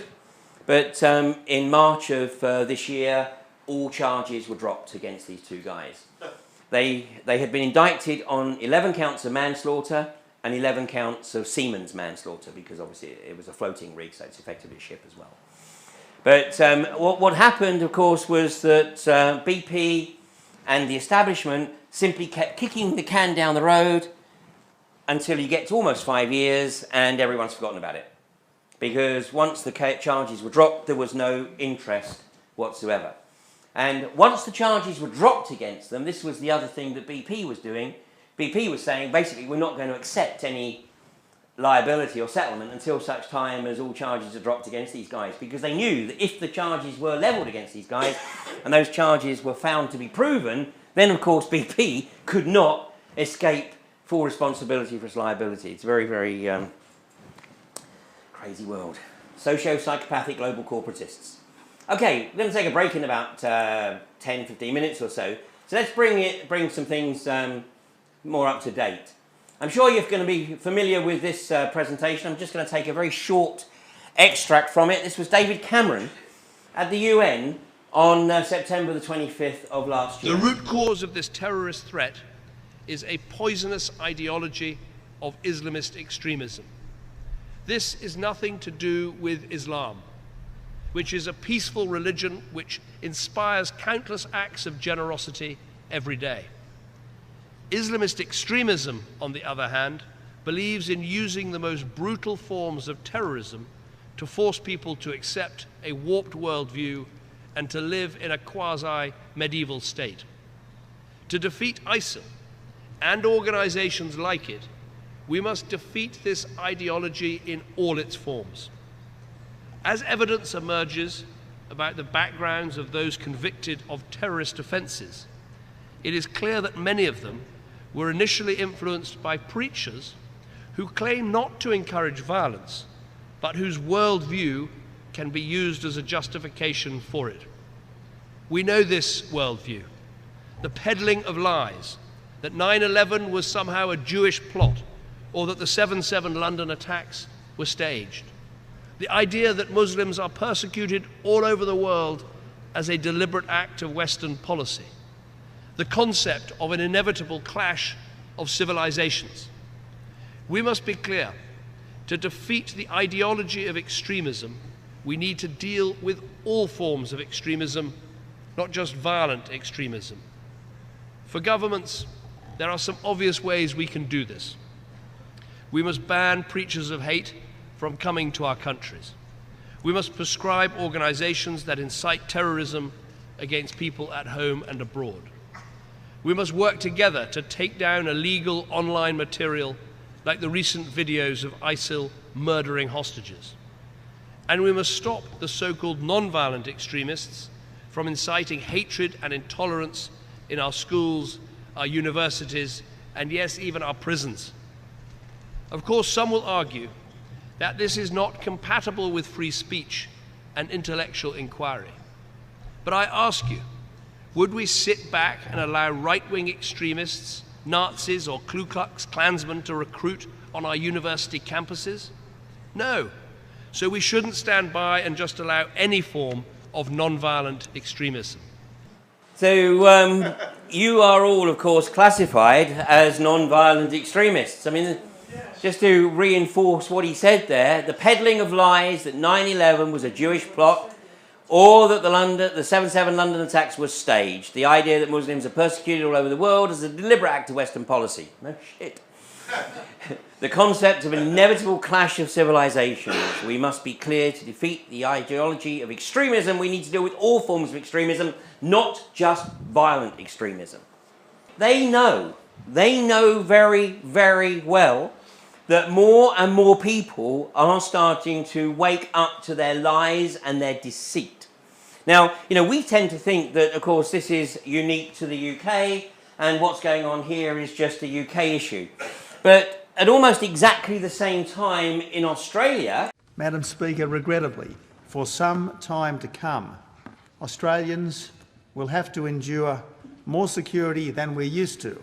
Speaker 1: But in March of this year, all charges were dropped against these two guys. They had been indicted on 11 counts of manslaughter and 11 counts of seaman's manslaughter, because obviously it was a floating rig, so it's effectively a ship as well. But what happened, of course, was that BP and the establishment simply kept kicking the can down the road until you get to almost 5 years and everyone's forgotten about it. Because once the charges were dropped, there was no interest whatsoever. And once the charges were dropped against them, this was the other thing that BP was doing. BP was saying, basically, we're not going to accept any liability or settlement until such time as all charges are dropped against these guys. Because they knew that if the charges were levelled against these guys, and those charges were found to be proven, then, of course, BP could not escape full responsibility for its liability. It's a very, very crazy world. Socio-psychopathic global corporatists. Okay, we're going to take a break in about 10-15 minutes or so. So let's bring some things more up to date. I'm sure you're going to be familiar with this presentation. I'm just going to take a very short extract from it. This was David Cameron at the UN on September the 25th of last year.
Speaker 6: The root cause of this terrorist threat is a poisonous ideology of Islamist extremism. This is nothing to do with Islam, which is a peaceful religion which inspires countless acts of generosity every day. Islamist extremism, on the other hand, believes in using the most brutal forms of terrorism to force people to accept a warped worldview and to live in a quasi-medieval state. To defeat ISIL and organizations like it, we must defeat this ideology in all its forms. As evidence emerges about the backgrounds of those convicted of terrorist offenses, it is clear that many of them were initially influenced by preachers who claim not to encourage violence, but whose worldview can be used as a justification for it. We know this worldview, the peddling of lies, that 9/11 was somehow a Jewish plot, or that the 7/7 London attacks were staged. The idea that Muslims are persecuted all over the world as a deliberate act of Western policy. The concept of an inevitable clash of civilizations. We must be clear, to defeat the ideology of extremism, we need to deal with all forms of extremism, not just violent extremism. For governments, there are some obvious ways we can do this. We must ban preachers of hate from coming to our countries. We must prescribe organizations that incite terrorism against people at home and abroad. We must work together to take down illegal online material like the recent videos of ISIL murdering hostages. And we must stop the so-called non-violent extremists from inciting hatred and intolerance in our schools, our universities, and yes, even our prisons. Of course, some will argue that this is not compatible with free speech and intellectual inquiry. But I ask you, would we sit back and allow right-wing extremists, Nazis or Ku Klux Klansmen to recruit on our university campuses? No. So we shouldn't stand by and just allow any form of non-violent extremism.
Speaker 1: So you are all, of course, classified as non-violent extremists. I mean, just to reinforce what he said there, the peddling of lies that 9/11 was a Jewish plot, or that the 7/7 London attacks were staged. The idea that Muslims are persecuted all over the world is a deliberate act of Western policy. No shit. The concept of an inevitable clash of civilizations. We must be clear, to defeat the ideology of extremism, we need to deal with all forms of extremism, not just violent extremism. They know very, very well that more and more people are starting to wake up to their lies and their deceit. Now, we tend to think that, of course, this is unique to the UK, and what's going on here is just a UK issue. But at almost exactly the same time in Australia...
Speaker 7: Madam Speaker, regrettably, for some time to come, Australians will have to endure more security than we're used to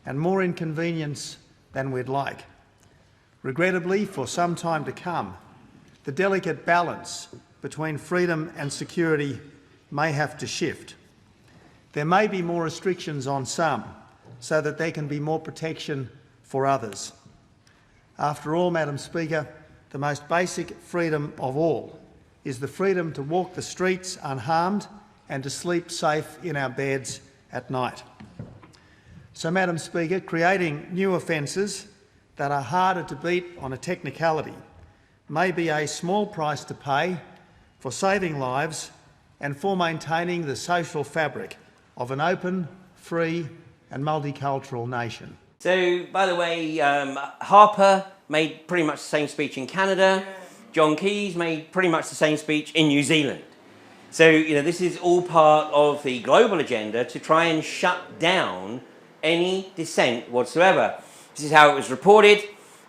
Speaker 7: and more inconvenience than we'd like. Regrettably, for some time to come, the delicate balance between freedom and security may have to shift. There may be more restrictions on some so that there can be more protection for others. After all, Madam Speaker, the most basic freedom of all is the freedom to walk the streets unharmed and to sleep safe in our beds at night. So, Madam Speaker, creating new offences that are harder to beat on a technicality may be a small price to pay for saving lives and for maintaining the social fabric of an open, free and multicultural nation.
Speaker 1: So, by the way, Harper made pretty much the same speech in Canada. John Keyes made pretty much the same speech in New Zealand. So, this is all part of the global agenda to try and shut down any dissent whatsoever. This is how it was reported: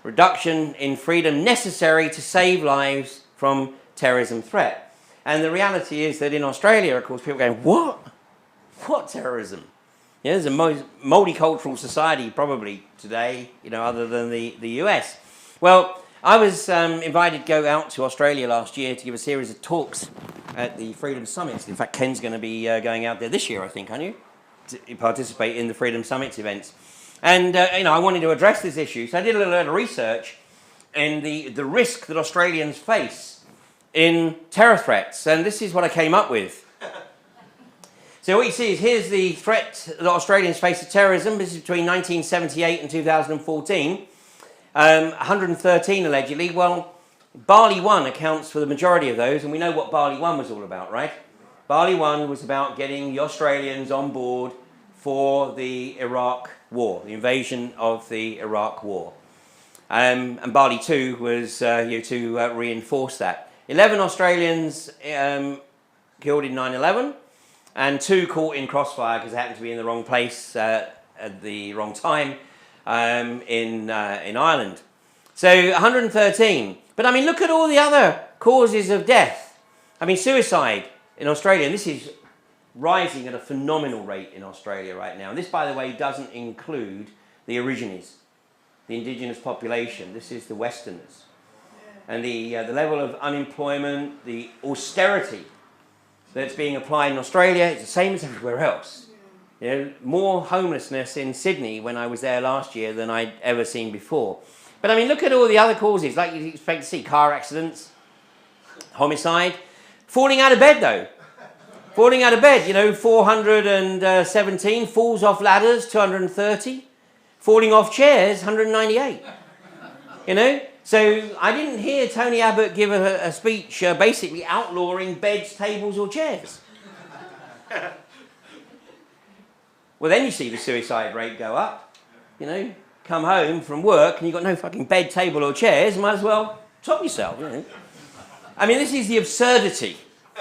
Speaker 1: reduction in freedom necessary to save lives from terrorism threat. And the reality is that in Australia, of course, people are going, what? What terrorism? There's a multicultural society probably today, other than the US. Well, I was invited to go out to Australia last year to give a series of talks at the Freedom Summits. In fact, Ken's going to be going out there this year, I think, aren't you? To participate in the Freedom Summits events. And, I wanted to address this issue. So I did a little bit of research in the risk that Australians face in terror threats. And this is what I came up with. So what you see is here's the threat that Australians face of terrorism. This is between 1978 and 2014. 113 allegedly. Well, Barley 1 accounts for the majority of those, and we know what Barley 1 was all about, right? Barley 1 was about getting the Australians on board for the Iraq War, the invasion of the Iraq War. And Barley 2 was to reinforce that. 11 Australians killed in 9/11. And 2 caught in crossfire because they happened to be in the wrong place at the wrong time in Ireland. So 113. But I mean, look at all the other causes of death. I mean, suicide in Australia, and this is rising at a phenomenal rate in Australia right now. And this, by the way, doesn't include the Aborigines, the indigenous population. This is the Westerners. And the level of unemployment, the austerity that's being applied in Australia is the same as everywhere else. More homelessness in Sydney when I was there last year than I'd ever seen before. But I mean, look at all the other causes, like you'd expect to see: car accidents, homicide. Falling out of bed, though. Falling out of bed, 417. Falls off ladders, 230. Falling off chairs, 198. So I didn't hear Tony Abbott give a speech basically outlawing beds, tables or chairs. Well, then you see the suicide rate go up. Come home from work and you've got no fucking bed, table or chairs, might as well top yourself. I mean, this is the absurdity.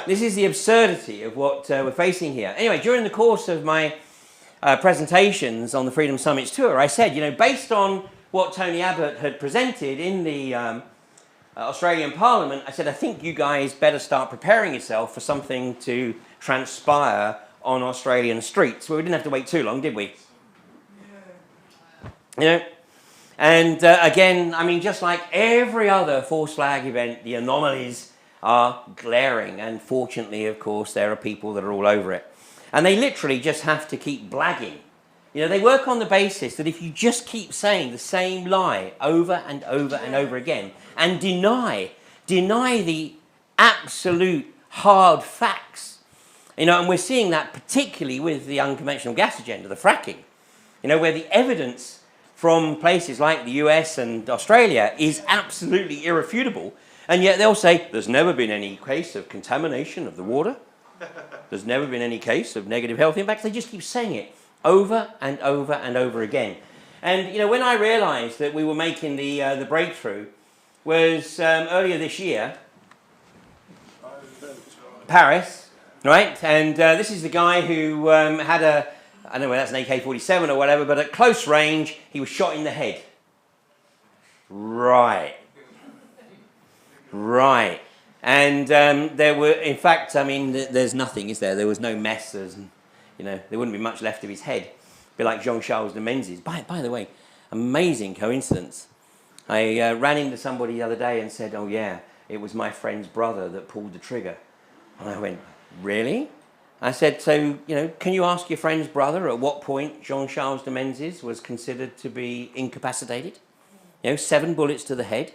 Speaker 1: This is the absurdity of what we're facing here. Anyway, during the course of my presentations on the Freedom Summits tour, I said, based on what Tony Abbott had presented in the Australian Parliament, I said, I think you guys better start preparing yourself for something to transpire on Australian streets. Well, we didn't have to wait too long, did we? And again, I mean, just like every other false flag event, the anomalies are glaring. And fortunately, of course, there are people that are all over it. And they literally just have to keep blagging. You know, they work on the basis that if you just keep saying the same lie over and over and over again and deny the absolute hard facts, you know, and we're seeing that particularly with the unconventional gas agenda, the fracking, you know, where the evidence from places like the US and Australia is absolutely irrefutable, and yet they'll say there's never been any case of contamination of the water, there's never been any case of negative health impacts. They just keep saying it over and over and over again. And, you know, when I realized that we were making the breakthrough was earlier this year, Paris, right? And this is the guy who had a, I don't know whether that's an AK-47 or whatever, but at close range, he was shot in the head. Right. Right. And there were, in fact, I mean, there's nothing, is there? There was no mess. You know, there wouldn't be much left of his head. A bit like Jean-Charles de Menzies. By the way, amazing coincidence. I ran into somebody the other day and said, oh yeah, it was my friend's brother that pulled the trigger. And I went, really? I said, so, you know, can you ask your friend's brother at what point Jean-Charles de Menzies was considered to be incapacitated? You know, 7 bullets to the head.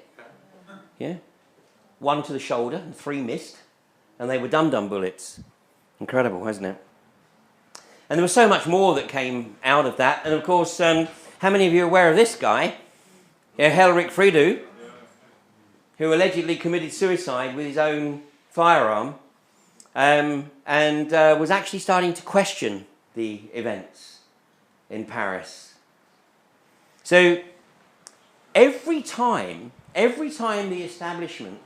Speaker 1: Yeah. 1 to the shoulder and 3 missed. And they were dum-dum bullets. Incredible, wasn't it? And there was so much more that came out of that. And of course, how many of you are aware of this guy? Yeah, Helrik Fridu, who allegedly committed suicide with his own firearm, and was actually starting to question the events in Paris. So every time the establishment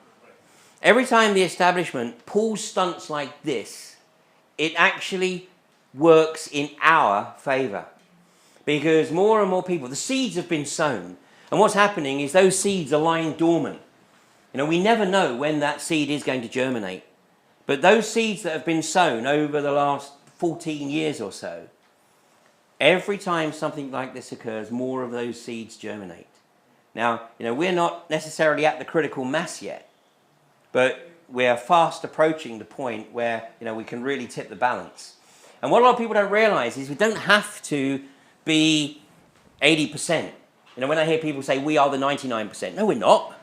Speaker 1: pulls stunts like this, it actually works in our favour. Because more and more people, the seeds have been sown, and what's happening is those seeds are lying dormant. You know, we never know when that seed is going to germinate. But those seeds that have been sown over the last 14 years or so, every time something like this occurs, more of those seeds germinate. Now, you know, we're not necessarily at the critical mass yet, but we're fast approaching the point where, you know, we can really tip the balance. And what a lot of people don't realise is we don't have to be 80%. You know, when I hear people say we are the 99%, no, we're not.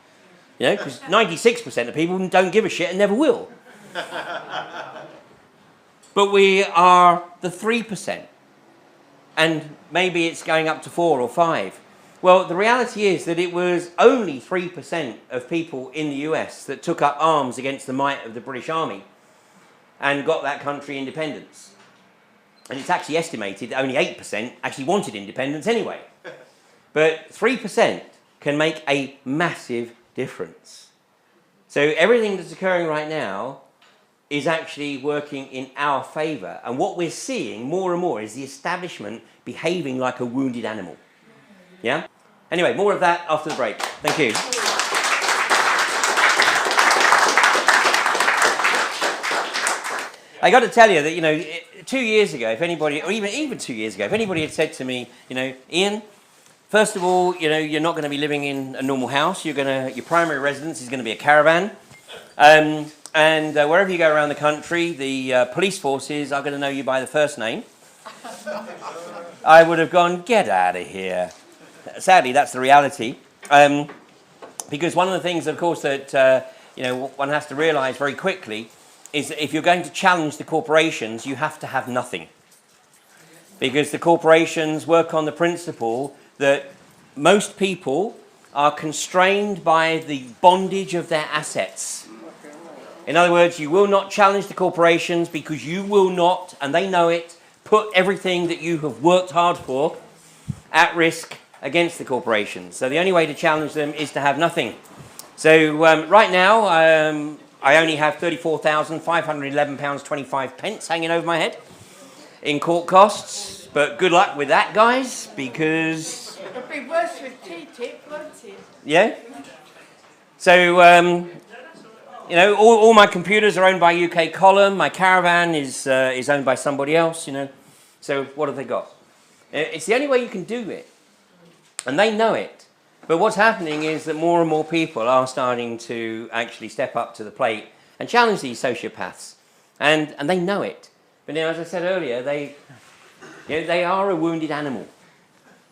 Speaker 1: You know, because 96% of people don't give a shit and never will. But we are the 3%. And maybe it's going up to 4 or 5. Well, the reality is that it was only 3% of people in the US that took up arms against the might of the British Army and got that country independence. And it's actually estimated that only 8% actually wanted independence anyway. But 3% can make a massive difference. So everything that's occurring right now is actually working in our favour. And what we're seeing more and more is the establishment behaving like a wounded animal. Yeah? Anyway, more of that after the break. Thank you. I got to tell you that, you know, 2 years ago, if anybody, or even 2 years ago, if anybody had said to me, you know, Ian, first of all, you know, you're not going to be living in a normal house. Your primary residence is going to be a caravan. And wherever you go around the country, the police forces are going to know you by the first name. I would have gone, get out of here. Sadly, that's the reality. Because one of the things, of course, that you know, one has to realise very quickly is that if you're going to challenge the corporations, you have to have nothing. Because the corporations work on the principle that most people are constrained by the bondage of their assets. In other words, you will not challenge the corporations because you will not, and they know it, put everything that you have worked hard for at risk against the corporations. So the only way to challenge them is to have nothing. So right now, I only have £34,511.25 hanging over my head in court costs. But good luck with that, guys, because...
Speaker 8: It'll be worse with TTIP, won't it?
Speaker 1: Yeah? So, you know, all my computers are owned by UK Column. My caravan is owned by somebody else, you know. So what have they got? It's the only way you can do it. And they know it. But what's happening is that more and more people are starting to actually step up to the plate and challenge these sociopaths. And they know it. But now, as I said earlier, they are a wounded animal.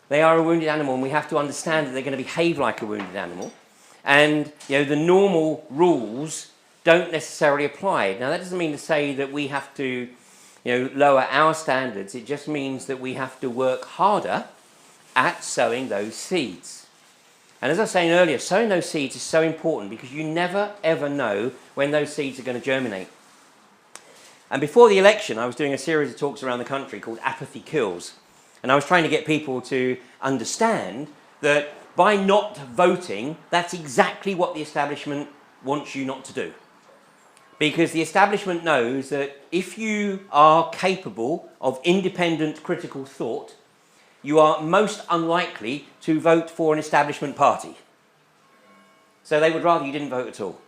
Speaker 1: They are a wounded animal, and we have to understand that they're going to behave like a wounded animal. And the normal rules don't necessarily apply. Now, that doesn't mean to say that we have to lower our standards. It just means that we have to work harder at sowing those seeds. And as I was saying earlier, sowing those seeds is so important because you never, ever know when those seeds are going to germinate. And before the election, I was doing a series of talks around the country called Apathy Kills. And I was trying to get people to understand that by not voting, that's exactly what the establishment wants you not to do. Because the establishment knows that if you are capable of independent critical thought, you are most unlikely to vote for an establishment party. So they would rather you didn't vote at all.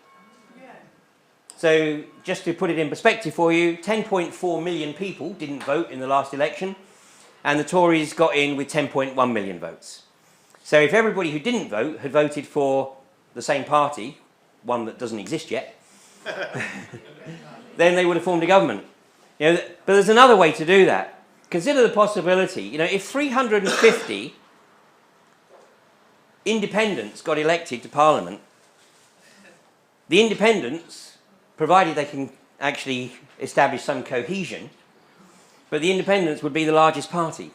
Speaker 1: So just to put it in perspective for you, 10.4 million people didn't vote in the last election, and the Tories got in with 10.1 million votes. So if everybody who didn't vote had voted for the same party, one that doesn't exist yet, then they would have formed a government. But there's another way to do that. Consider the possibility, if 350 independents got elected to Parliament, the independents, provided they can actually establish some cohesion, but the independents would be the largest party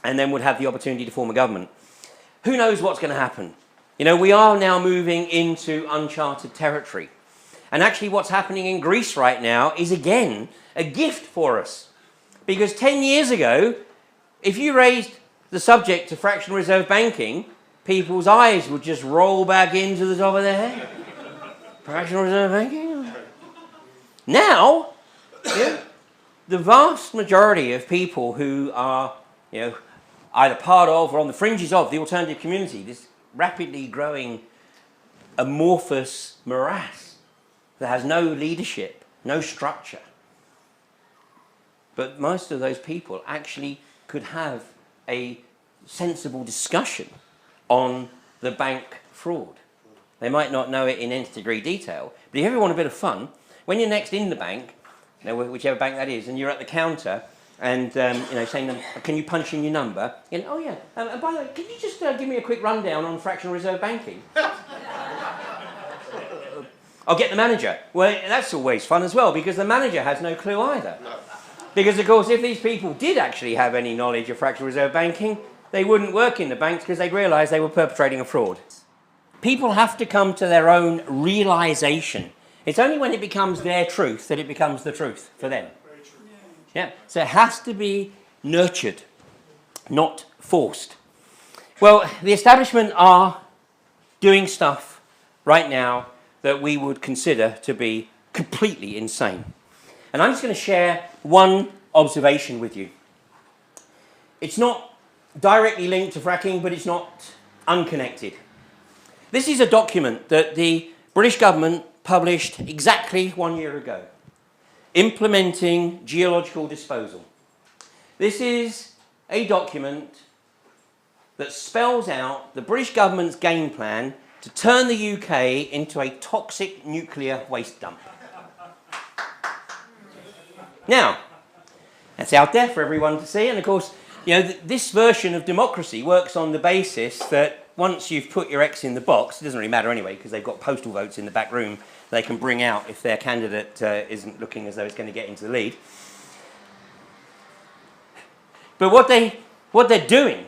Speaker 1: and then would have the opportunity to form a government. Who knows what's going to happen? We are now moving into uncharted territory. And actually what's happening in Greece right now is, again, a gift for us. Because 10 years ago, if you raised the subject of fractional reserve banking, people's eyes would just roll back into the top of their head. Fractional reserve banking? Now, the vast majority of people who are, either part of or on the fringes of the alternative community, this rapidly growing amorphous morass that has no leadership, no structure. But most of those people actually could have a sensible discussion on the bank fraud. They might not know it in nth degree detail, but if you ever want a bit of fun, when you're next in the bank, whichever bank that is, and you're at the counter and saying, can you punch in your number? Oh yeah, and by the way, can you just give me a quick rundown on fractional reserve banking? I'll get the manager. Well, that's always fun as well, because the manager has no clue either. No. Because, of course, if these people did actually have any knowledge of fractional reserve banking, they wouldn't work in the banks because they'd realise they were perpetrating a fraud. People have to come to their own realisation. It's only when it becomes their truth that it becomes the truth for them. Yeah. So it has to be nurtured, not forced. Well, the establishment are doing stuff right now that we would consider to be completely insane. And I'm just going to share one observation with you. It's not directly linked to fracking, but it's not unconnected. This is a document that the British government published exactly 1 year ago, implementing geological disposal. This is a document that spells out the British government's game plan to turn the UK into a toxic nuclear waste dump. Now, that's out there for everyone to see, and of course, this version of democracy works on the basis that once you've put your X in the box, it doesn't really matter anyway, because they've got postal votes in the back room they can bring out if their candidate isn't looking as though it's going to get into the lead. But what they're doing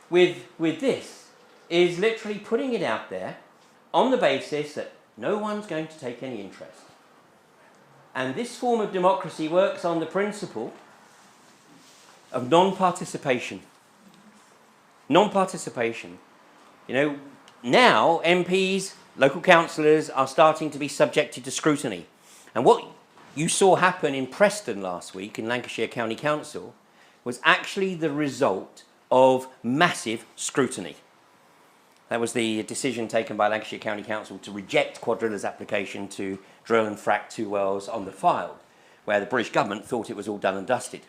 Speaker 1: with this is literally putting it out there on the basis that no one's going to take any interest. And this form of democracy works on the principle of non-participation. Non-participation. Now MPs, local councillors are starting to be subjected to scrutiny. And what you saw happen in Preston last week in Lancashire County Council was actually the result of massive scrutiny. That was the decision taken by Lancashire County Council to reject Quadrilla's application to drill and frack 2 wells on the Fylde, where the British government thought it was all done and dusted.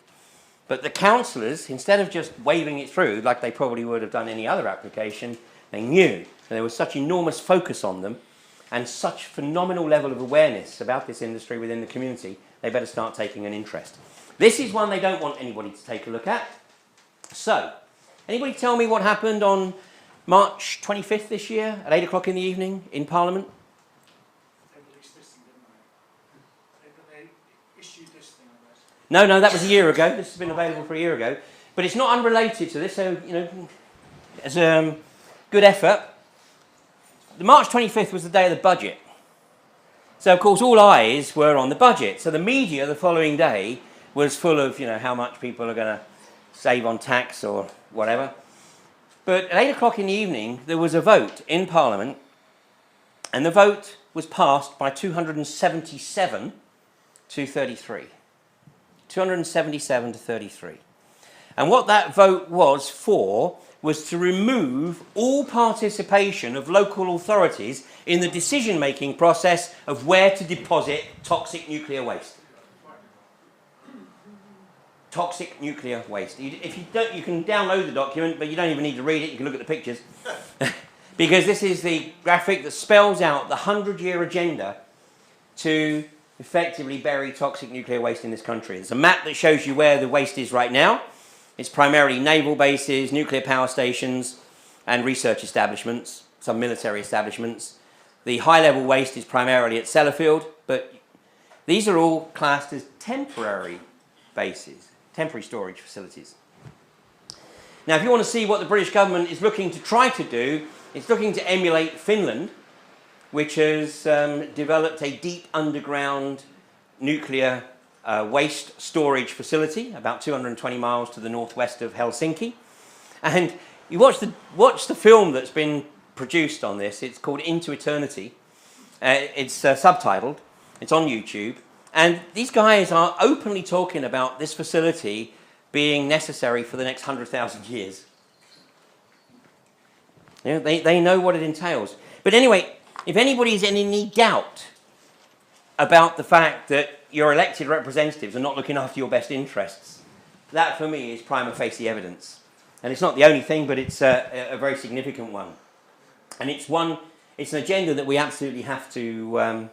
Speaker 1: But the councillors, instead of just waving it through like they probably would have done any other application, They knew that there was such enormous focus on them and such phenomenal level of awareness about this industry within the community, they better start taking an interest. This is one they don't want anybody to take a look at. So, anybody tell me what happened on March 25th this year at 8 o'clock in the evening in Parliament?
Speaker 9: They released this thing, didn't they? They issued this thing, I guess.
Speaker 1: No, that was a year ago. This has been available for a year ago. But it's not unrelated to this, so, you know, as a good effort. The March 25th was the day of the budget. So, of course, all eyes were on the budget. So the media the following day was full of, you know, how much people are going to save on tax or whatever. But at 8 o'clock in the evening, there was a vote in Parliament, and the vote was passed by 277 to 33. 277 to 33. And what that vote was for was to remove all participation of local authorities in the decision-making process of where to deposit toxic nuclear waste. Toxic nuclear waste. If you don't, you can download the document, but you don't even need to read it. You can look at the pictures. Because this is the graphic that spells out the 100-year agenda to effectively bury toxic nuclear waste in this country. There's a map that shows you where the waste is right now. It's primarily naval bases, nuclear power stations, and research establishments, some military establishments. The high-level waste is primarily at Sellafield, but these are all classed as temporary bases, temporary storage facilities. Now, if you want to see what the British government is looking to try to do, it's looking to emulate Finland, which has developed a deep underground nuclear waste storage facility about 220 miles to the northwest of Helsinki. And you watch the film that's been produced on this. It's called Into Eternity. It's subtitled. It's on YouTube. And these guys are openly talking about this facility being necessary for the next 100,000 years. You know, they know what it entails. But anyway, if anybody's in any doubt about the fact that your elected representatives are not looking after your best interests, that for me is prima facie evidence. And it's not the only thing, but it's a very significant one. And it's an agenda that we absolutely have to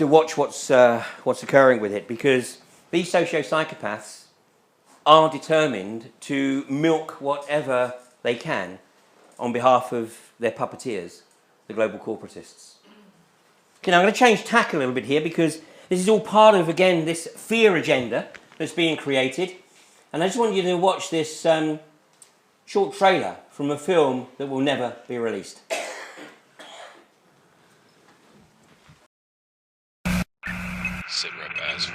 Speaker 1: watch what's occurring with it, because these socio-psychopaths are determined to milk whatever they can on behalf of their puppeteers, the global corporatists. Okay, now I'm going to change tack a little bit here, because this is all part of, again, this fear agenda that's being created. And I just want you to watch this short trailer from a film that will never be released.
Speaker 10: Sit rep as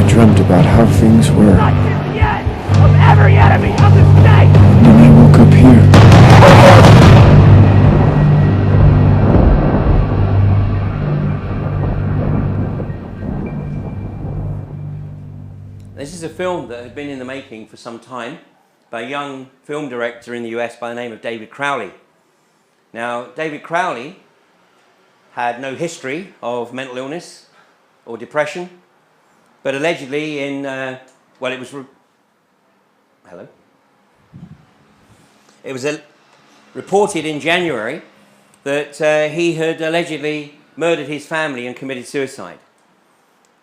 Speaker 11: I dreamt about how things were.
Speaker 8: Not just yet of every enemy of the state!
Speaker 11: Then I woke up here.
Speaker 1: This is a film that had been in the making for some time by a young film director in the US by the name of David Crowley. Now, David Crowley had no history of mental illness or depression, but allegedly in, well, it was, hello? It was reported in January that he had allegedly murdered his family and committed suicide.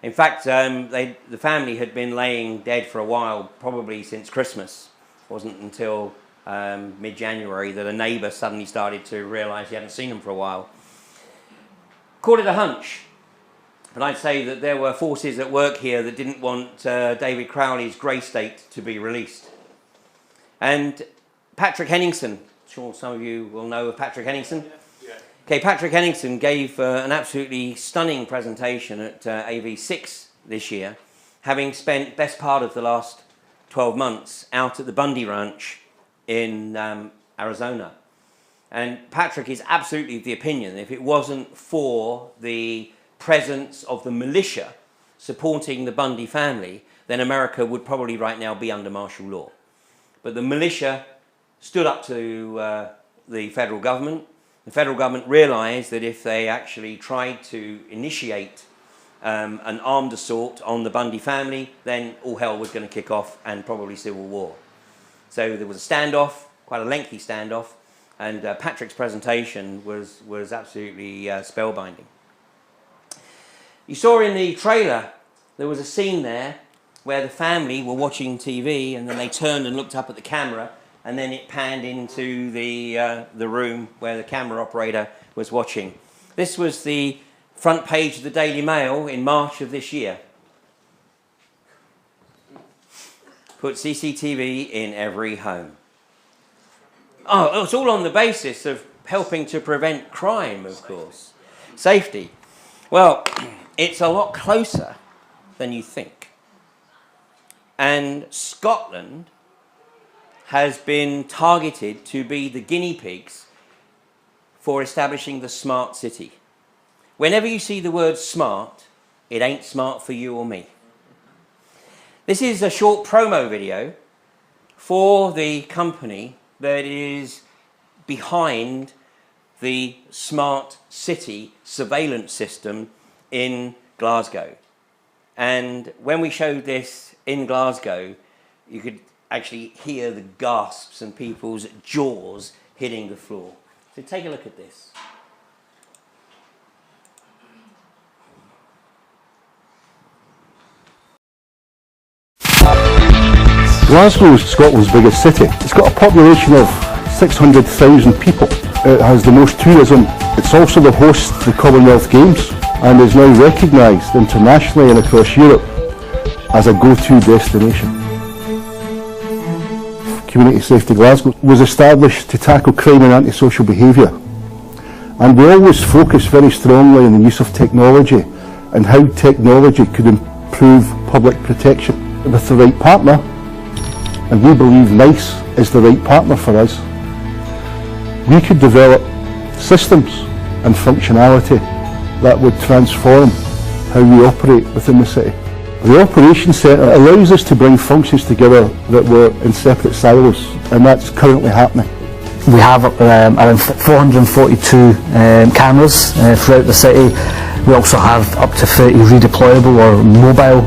Speaker 1: In fact, the family had been laying dead for a while, probably since Christmas. It wasn't until mid-January that a neighbour suddenly started to realise he hadn't seen them for a while. Called it a hunch, but I'd say that there were forces at work here that didn't want David Crowley's grey state to be released. And Patrick Henningsen, I'm sure some of you will know of Patrick Henningsen. Okay, Patrick Henningsen gave an absolutely stunning presentation at AV6 this year, having spent best part of the last 12 months out at the Bundy Ranch in Arizona. And Patrick is absolutely of the opinion that if it wasn't for the presence of the militia supporting the Bundy family, then America would probably right now be under martial law. But the militia stood up to the federal government. The federal government realised that if they actually tried to initiate an armed assault on the Bundy family, then all hell was going to kick off and probably civil war. So there was a standoff, quite a lengthy standoff, and Patrick's presentation was absolutely spellbinding. You saw in the trailer there was a scene there where the family were watching TV and then they turned and looked up at the camera, and then it panned into the room where the camera operator was watching. This was the front page of the Daily Mail in March of this year. Put CCTV in every home. Oh, it's all on the basis of helping to prevent crime, of course. Safety. Well, it's a lot closer than you think. And Scotland has been targeted to be the guinea pigs for establishing the smart city. Whenever you see the word smart, it ain't smart for you or me. This is a short promo video for the company that is behind the smart city surveillance system in Glasgow. And when we showed this in Glasgow, you could actually hear the gasps and people's jaws hitting the floor. So take a look at this.
Speaker 12: Glasgow is Scotland's biggest city. It's got a population of 600,000 people. It has the most tourism. It's also the host of the Commonwealth Games and is now recognised internationally and across Europe as a go-to destination. Community Safety Glasgow was established to tackle crime and antisocial behaviour, and we always focus very strongly on the use of technology and how technology could improve public protection. With the right partner, and we believe NICE is the right partner for us, we could develop systems and functionality that would transform how we operate within the city. The Operations Centre allows us to bring functions together that were in separate silos, and that's currently happening.
Speaker 13: We have around 442 cameras throughout the city. We also have up to 30 redeployable or mobile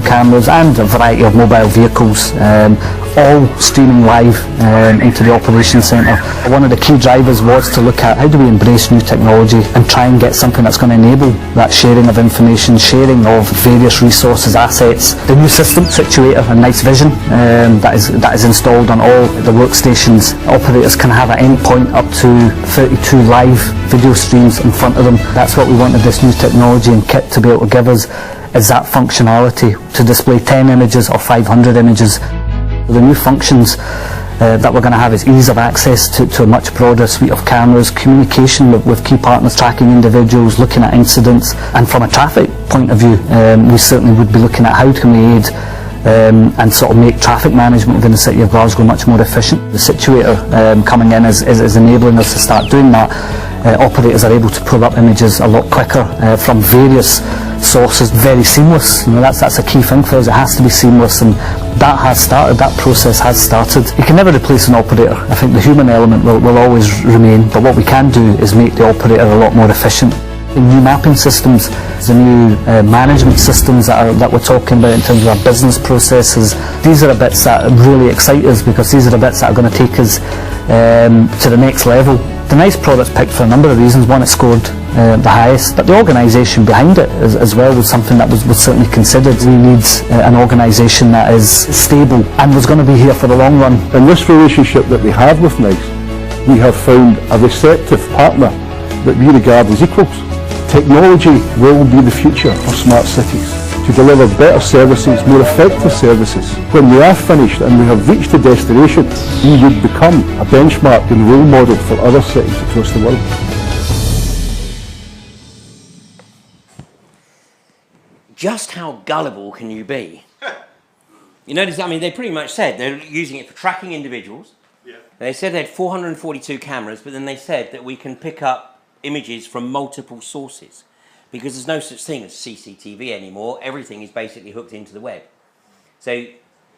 Speaker 13: cameras and a variety of mobile vehicles, all streaming live into the Operations Centre. One of the key drivers was to look at how do we embrace new technology and try and get something that's going to enable that sharing of information, sharing of various resources, assets. The new system, Situator and Nice Vision, that is installed on all the workstations. Operators can have at any point up to 32 live video streams in front of them. That's what we wanted this new technology and kit to be able to give us, is that functionality to display 10 images or 500 images. The new functions that we're going to have is ease of access to a much broader suite of cameras, communication with key partners, tracking individuals, looking at incidents, and from a traffic point of view, we certainly would be looking at how can we aid and sort of make traffic management within the City of Glasgow much more efficient. The situator coming in is enabling us to start doing that. Operators are able to pull up images a lot quicker from various sources, very seamless. You know, that's a key thing for us. It has to be seamless, and that has started. That process has started. You can never replace an operator. I think the human element will always remain, but what we can do is make the operator a lot more efficient. The new mapping systems, the new management systems that we're talking about in terms of our business processes, these are the bits that really excite us, because these are the bits that are going to take us to the next level. The NICE product's picked for a number of reasons. One, it scored the highest, but the organisation behind it as well was something that was certainly considered. We need an organisation that is stable and was going to be here for the long run.
Speaker 12: In this relationship that we have with NICE, we have found a receptive partner that we regard as equals. Technology will be the future for smart cities, to deliver better services, more effective services. When we are finished and we have reached the destination, we would become a benchmark and role model for other cities across the world.
Speaker 1: Just how gullible can you be? You notice, I mean, they pretty much said they're using it for tracking individuals. Yeah. They said they had 442 cameras, but then they said that we can pick up images from multiple sources, because there's no such thing as CCTV anymore. Everything is basically hooked into the web. So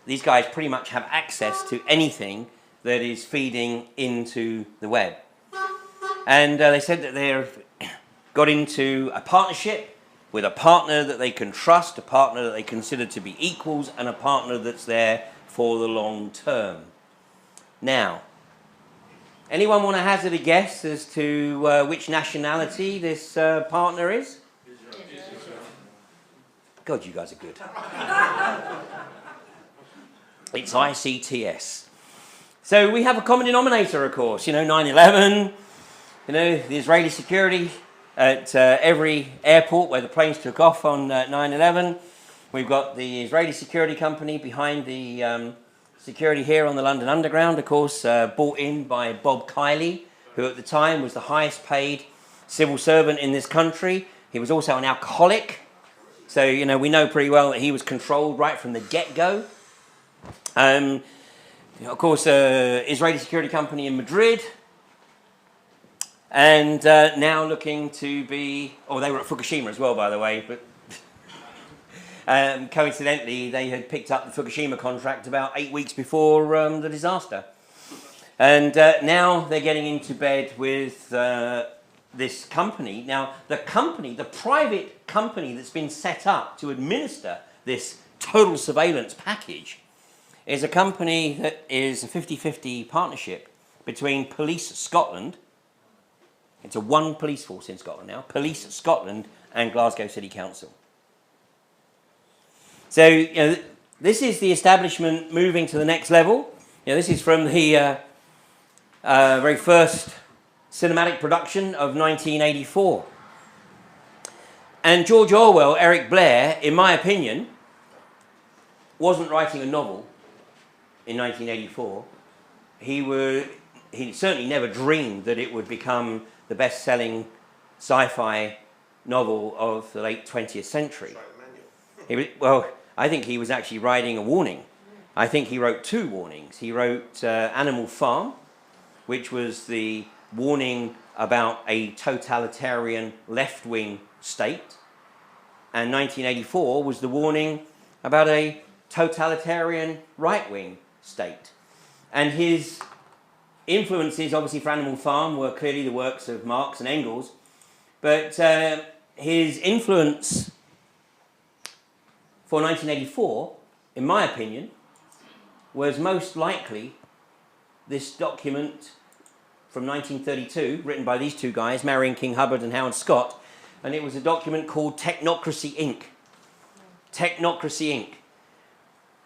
Speaker 1: these guys pretty much have access to anything that is feeding into the web. And they said that they've got into a partnership with a partner that they can trust, a partner that they consider to be equals, and a partner that's there for the long term. Now, anyone want to hazard a guess as to which nationality this partner is? God, you guys are good. It's ICTS. So we have a common denominator, of course. You know, 9/11, you know, the Israeli security at every airport where the planes took off on 9/11. We've got the Israeli security company behind the security here on the London Underground, of course, bought in by Bob Kiley, who at the time was the highest paid civil servant in this country. He was also an alcoholic. So, you know, we know pretty well that he was controlled right from the get-go. Of course, Israeli security company in Madrid. And now looking to be... Oh, they were at Fukushima as well, by the way. But coincidentally, they had picked up the Fukushima contract about 8 weeks before the disaster. And now they're getting into bed with this company. Now, the private company that's been set up to administer this total surveillance package is a company that is a 50-50 partnership between Police Scotland. It's a one police force in Scotland now, Police Scotland and Glasgow City Council. So, you know, this is the establishment moving to the next level. You know, this is from the very first cinematic production of 1984. And George Orwell, Eric Blair, in my opinion, wasn't writing a novel in 1984. He certainly never dreamed that it would become the best-selling sci-fi novel of the late 20th century. Well, I think he was actually writing a warning. I think he wrote two warnings. He wrote Animal Farm, which was the warning about a totalitarian left-wing state. And 1984 was the warning about a totalitarian right-wing state. And his influences, obviously, for Animal Farm were clearly the works of Marx and Engels. But his influence for 1984, in my opinion, was most likely this document from 1932, written by these two guys, Marion King Hubbard and Howard Scott, and it was a document called Technocracy, Inc. Technocracy, Inc.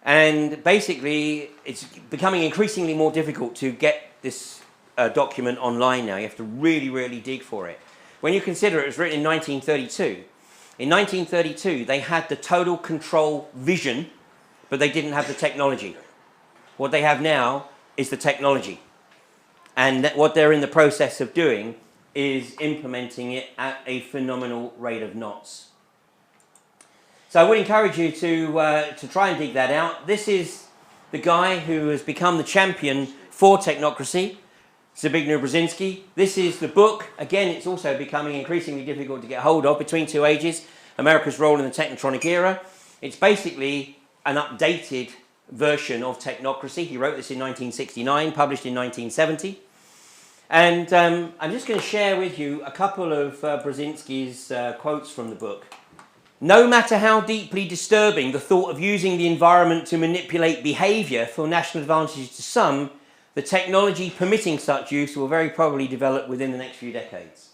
Speaker 1: And basically, it's becoming increasingly more difficult to get this document online now. You have to really, really dig for it. When you consider it was written in 1932, in 1932, they had the total control vision, but they didn't have the technology. What they have now is the technology. And what they're in the process of doing is implementing it at a phenomenal rate of knots. So I would encourage you to try and dig that out. This is the guy who has become the champion for technocracy, Zbigniew Brzezinski. This is the book. Again, it's also becoming increasingly difficult to get hold of, Between Two Ages, America's Role in the Technotronic Era. It's basically an updated version of technocracy. He wrote this in 1969, published in 1970. And I'm just going to share with you a couple of Brzezinski's quotes from the book. No matter how deeply disturbing the thought of using the environment to manipulate behaviour for national advantage to some, the technology permitting such use will very probably develop within the next few decades.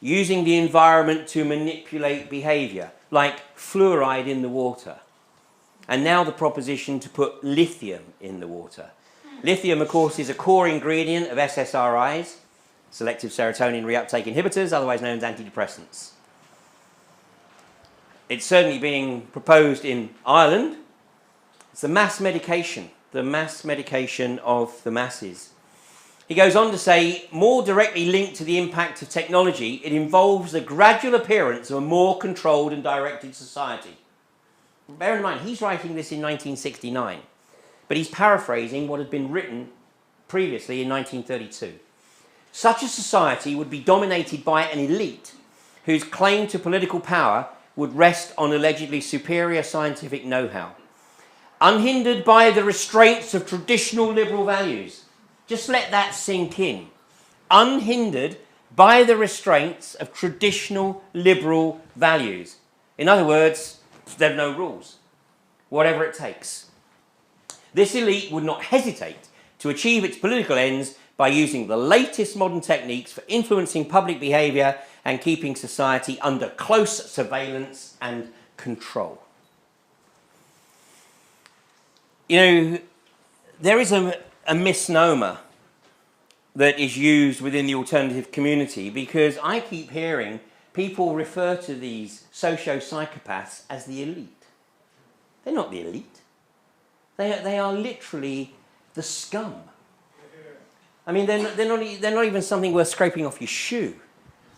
Speaker 1: Using the environment to manipulate behaviour, like fluoride in the water. And now the proposition to put lithium in the water. Lithium, of course, is a core ingredient of SSRIs, selective serotonin reuptake inhibitors, otherwise known as antidepressants. It's certainly being proposed in Ireland. It's the mass medication of the masses. He goes on to say, more directly linked to the impact of technology, it involves the gradual appearance of a more controlled and directed society. Bear in mind, he's writing this in 1969, but he's paraphrasing what had been written previously in 1932. Such a society would be dominated by an elite whose claim to political power would rest on allegedly superior scientific know-how, unhindered by the restraints of traditional liberal values. Just let that sink in. Unhindered by the restraints of traditional liberal values. In other words, there are no rules, whatever it takes. This elite would not hesitate to achieve its political ends by using the latest modern techniques for influencing public behaviour and keeping society under close surveillance and control. You know, there is a misnomer that is used within the alternative community, because I keep hearing people refer to these socio-psychopaths as the elite. They're not the elite. They are literally the scum. I mean, they're not even something worth scraping off your shoe.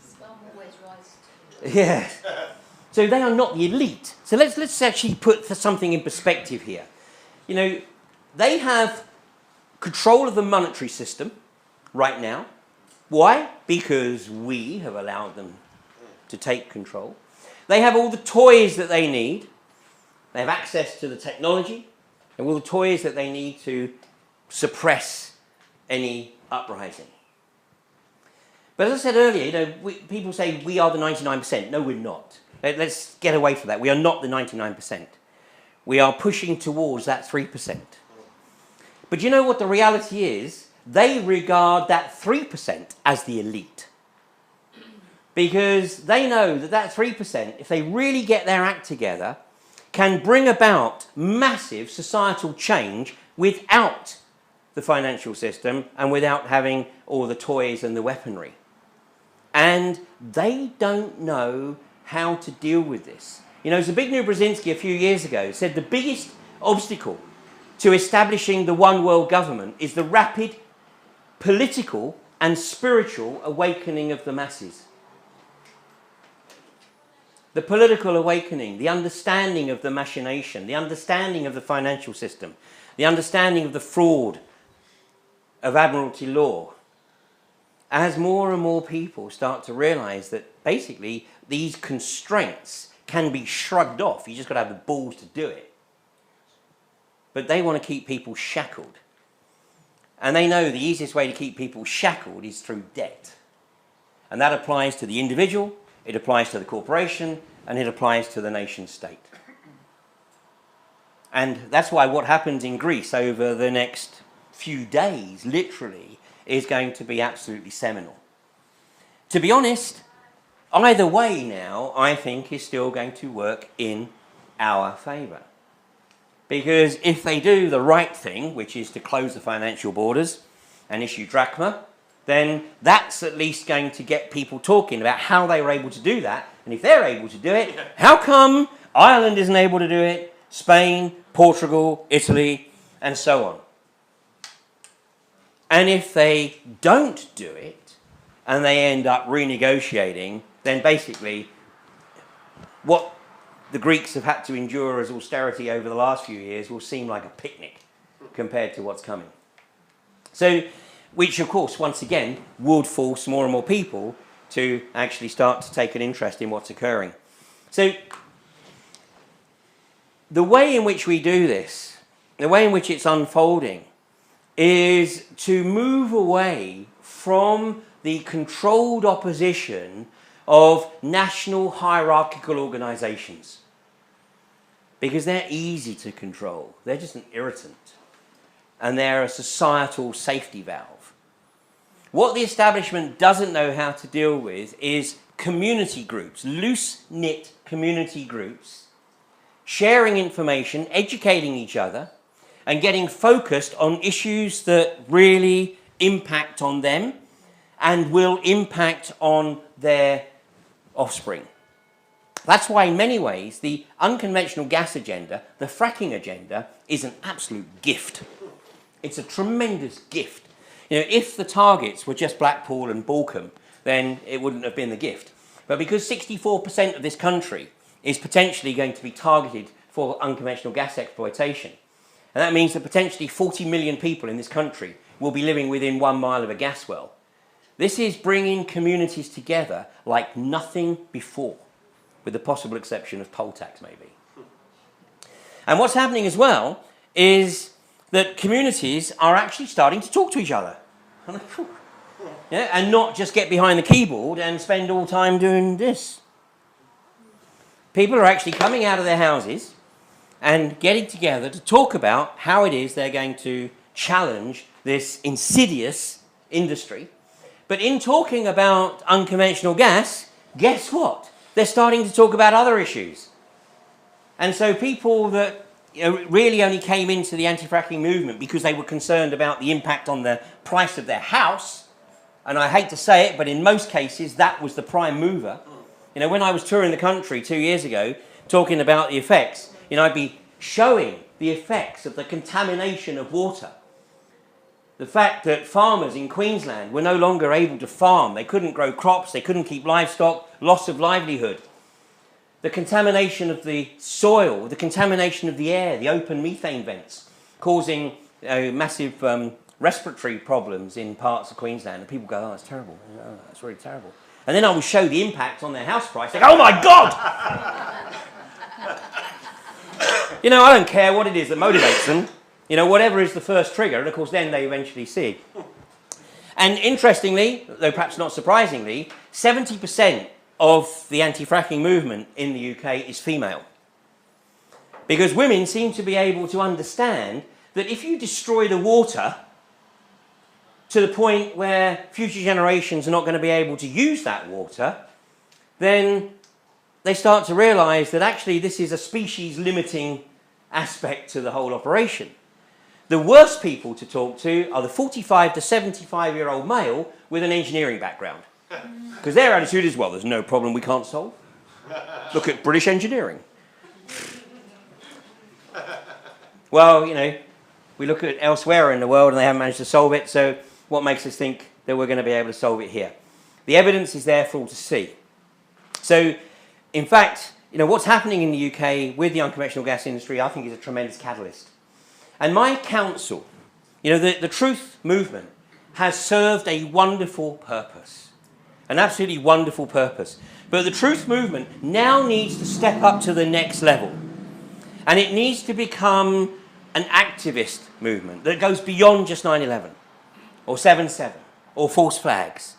Speaker 1: Scum always rise. Yeah. So they are not the elite. So let's actually put something in perspective here. You know, they have control of the monetary system right now. Why? Because we have allowed them to take control. They have all the toys that they need. They have access to the technology and all the toys that they need to suppress any uprising. But as I said earlier, you know, people say we are the 99%. No, we're not. Let's get away from that. We are not the 99%. We are pushing towards that 3%. But you know what the reality is? They regard that 3% as the elite. Because they know that 3%, if they really get their act together, can bring about massive societal change without the financial system and without having all the toys and the weaponry. And they don't know how to deal with this. You know, Zbigniew Brzezinski a few years ago said the biggest obstacle to establishing the one world government is the rapid political and spiritual awakening of the masses. The political awakening, the understanding of the machination, the understanding of the financial system, the understanding of the fraud of admiralty law. As more and more people start to realise that basically these constraints can be shrugged off, you just got to have the balls to do it. But they want to keep people shackled. And they know the easiest way to keep people shackled is through debt. And that applies to the individual, it applies to the corporation, and it applies to the nation state. And that's why what happens in Greece over the next few days, literally, is going to be absolutely seminal. To be honest, either way now, I think, is still going to work in our favour. Because if they do the right thing, which is to close the financial borders and issue drachma, then that's at least going to get people talking about how they were able to do that. And if they're able to do it, how come Ireland isn't able to do it? Spain, Portugal, Italy, and so on. And if they don't do it, and they end up renegotiating, then basically what the Greeks have had to endure as austerity over the last few years will seem like a picnic compared to what's coming. So, which of course, once again, would force more and more people to actually start to take an interest in what's occurring. So, the way in which we do this, the way in which it's unfolding, is to move away from the controlled opposition of national hierarchical organisations. Because they're easy to control. They're just an irritant. And they're a societal safety valve. What the establishment doesn't know how to deal with is community groups, loose-knit community groups, sharing information, educating each other, and getting focused on issues that really impact on them and will impact on their offspring. That's why, in many ways, the unconventional gas agenda, the fracking agenda, is an absolute gift. It's a tremendous gift. You know, if the targets were just Blackpool and Balcombe, then it wouldn't have been the gift. But because 64% of this country is potentially going to be targeted for unconventional gas exploitation, and that means that potentially 40 million people in this country will be living within 1 mile of a gas well. This is bringing communities together like nothing before, with the possible exception of poll tax, maybe. And what's happening as well is that communities are actually starting to talk to each other. Yeah, and not just get behind the keyboard and spend all time doing this. People are actually coming out of their houses and getting together to talk about how it is they're going to challenge this insidious industry. But in talking about unconventional gas, guess what? They're starting to talk about other issues. And so people that really only came into the anti-fracking movement because they were concerned about the impact on the price of their house, and I hate to say it, but in most cases that was the prime mover. You know, when I was touring the country 2 years ago, talking about the effects, I'd be showing the effects of the contamination of water. The fact that farmers in Queensland were no longer able to farm, they couldn't grow crops, they couldn't keep livestock, loss of livelihood. The contamination of the soil, the contamination of the air, the open methane vents, causing massive respiratory problems in parts of Queensland. And people go, oh, that's terrible. Oh, that's really terrible. And then I would show the impact on their house price. They go, oh my God! I don't care what it is that motivates them. Whatever is the first trigger, and of course then they eventually see. And interestingly, though perhaps not surprisingly, 70% of the anti-fracking movement in the UK is female. Because women seem to be able to understand that if you destroy the water to the point where future generations are not going to be able to use that water, then they start to realise that actually this is a species limiting aspect to the whole operation. The worst people to talk to are the 45 to 75-year-old male with an engineering background. Because their attitude is, well, there's no problem we can't solve. Look at British engineering. Well, we look at elsewhere in the world and they haven't managed to solve it, so what makes us think that we're going to be able to solve it here? The evidence is there for all to see. So, in fact, what's happening in the UK with the unconventional gas industry, I think, is a tremendous catalyst. And my counsel, the truth movement has served a wonderful purpose. An absolutely wonderful purpose. But the truth movement now needs to step up to the next level. And it needs to become an activist movement that goes beyond just 9/11 or 7/7 or false flags.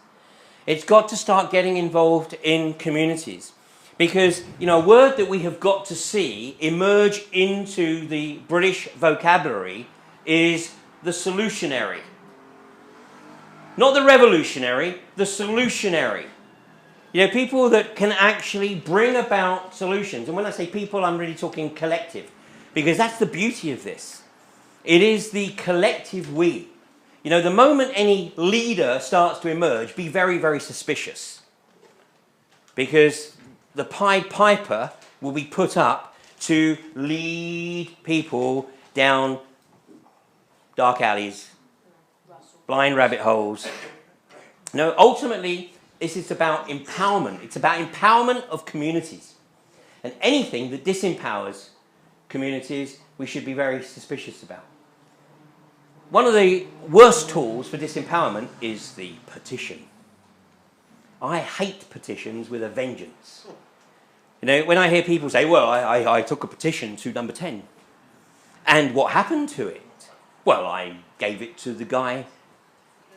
Speaker 1: It's got to start getting involved in communities. Because, a word that we have got to see emerge into the British vocabulary is the solutionary. Not the revolutionary, the solutionary. People that can actually bring about solutions. And when I say people, I'm really talking collective. Because that's the beauty of this. It is the collective we. The moment any leader starts to emerge, be very, very suspicious. Because the Pied Piper will be put up to lead people down dark alleys, blind rabbit holes. No, ultimately, this is about empowerment. It's about empowerment of communities. And anything that disempowers communities, we should be very suspicious about. One of the worst tools for disempowerment is the petition. I hate petitions with a vengeance. You know, when I hear people say, well, I took a petition to number 10. And what happened to it? Well, I gave it to the guy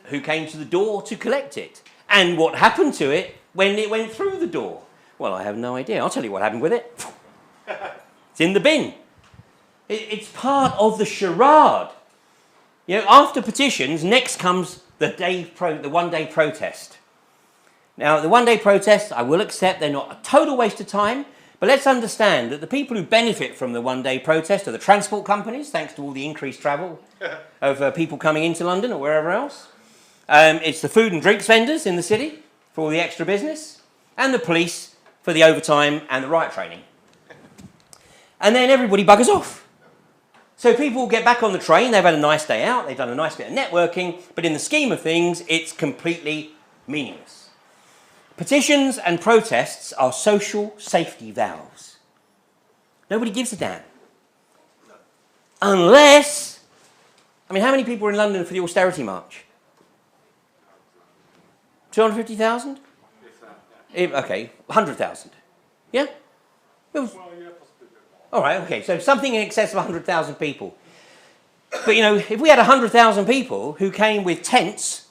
Speaker 1: who came to the door to collect it. And what happened to it when it went through the door? Well, I have no idea. I'll tell you what happened with it. It's in the bin. It's part of the charade. You know, after petitions, next comes the one-day protest. Now, the one-day protests, I will accept they're not a total waste of time, but let's understand that the people who benefit from the one-day protest are the transport companies, thanks to all the increased travel of people coming into London or wherever else. It's the food and drinks vendors in the city for all the extra business, and the police for the overtime and the riot training. And then everybody buggers off. So people get back on the train, they've had a nice day out, they've done a nice bit of networking, but in the scheme of things, it's completely meaningless. Petitions and protests are social safety valves. Nobody gives a damn. Unless, I mean, how many people were in London for the austerity march? 250,000? Okay, 100,000. Yeah? It was, all right, okay, so something in excess of 100,000 people. But, you know, if we had 100,000 people who came with tents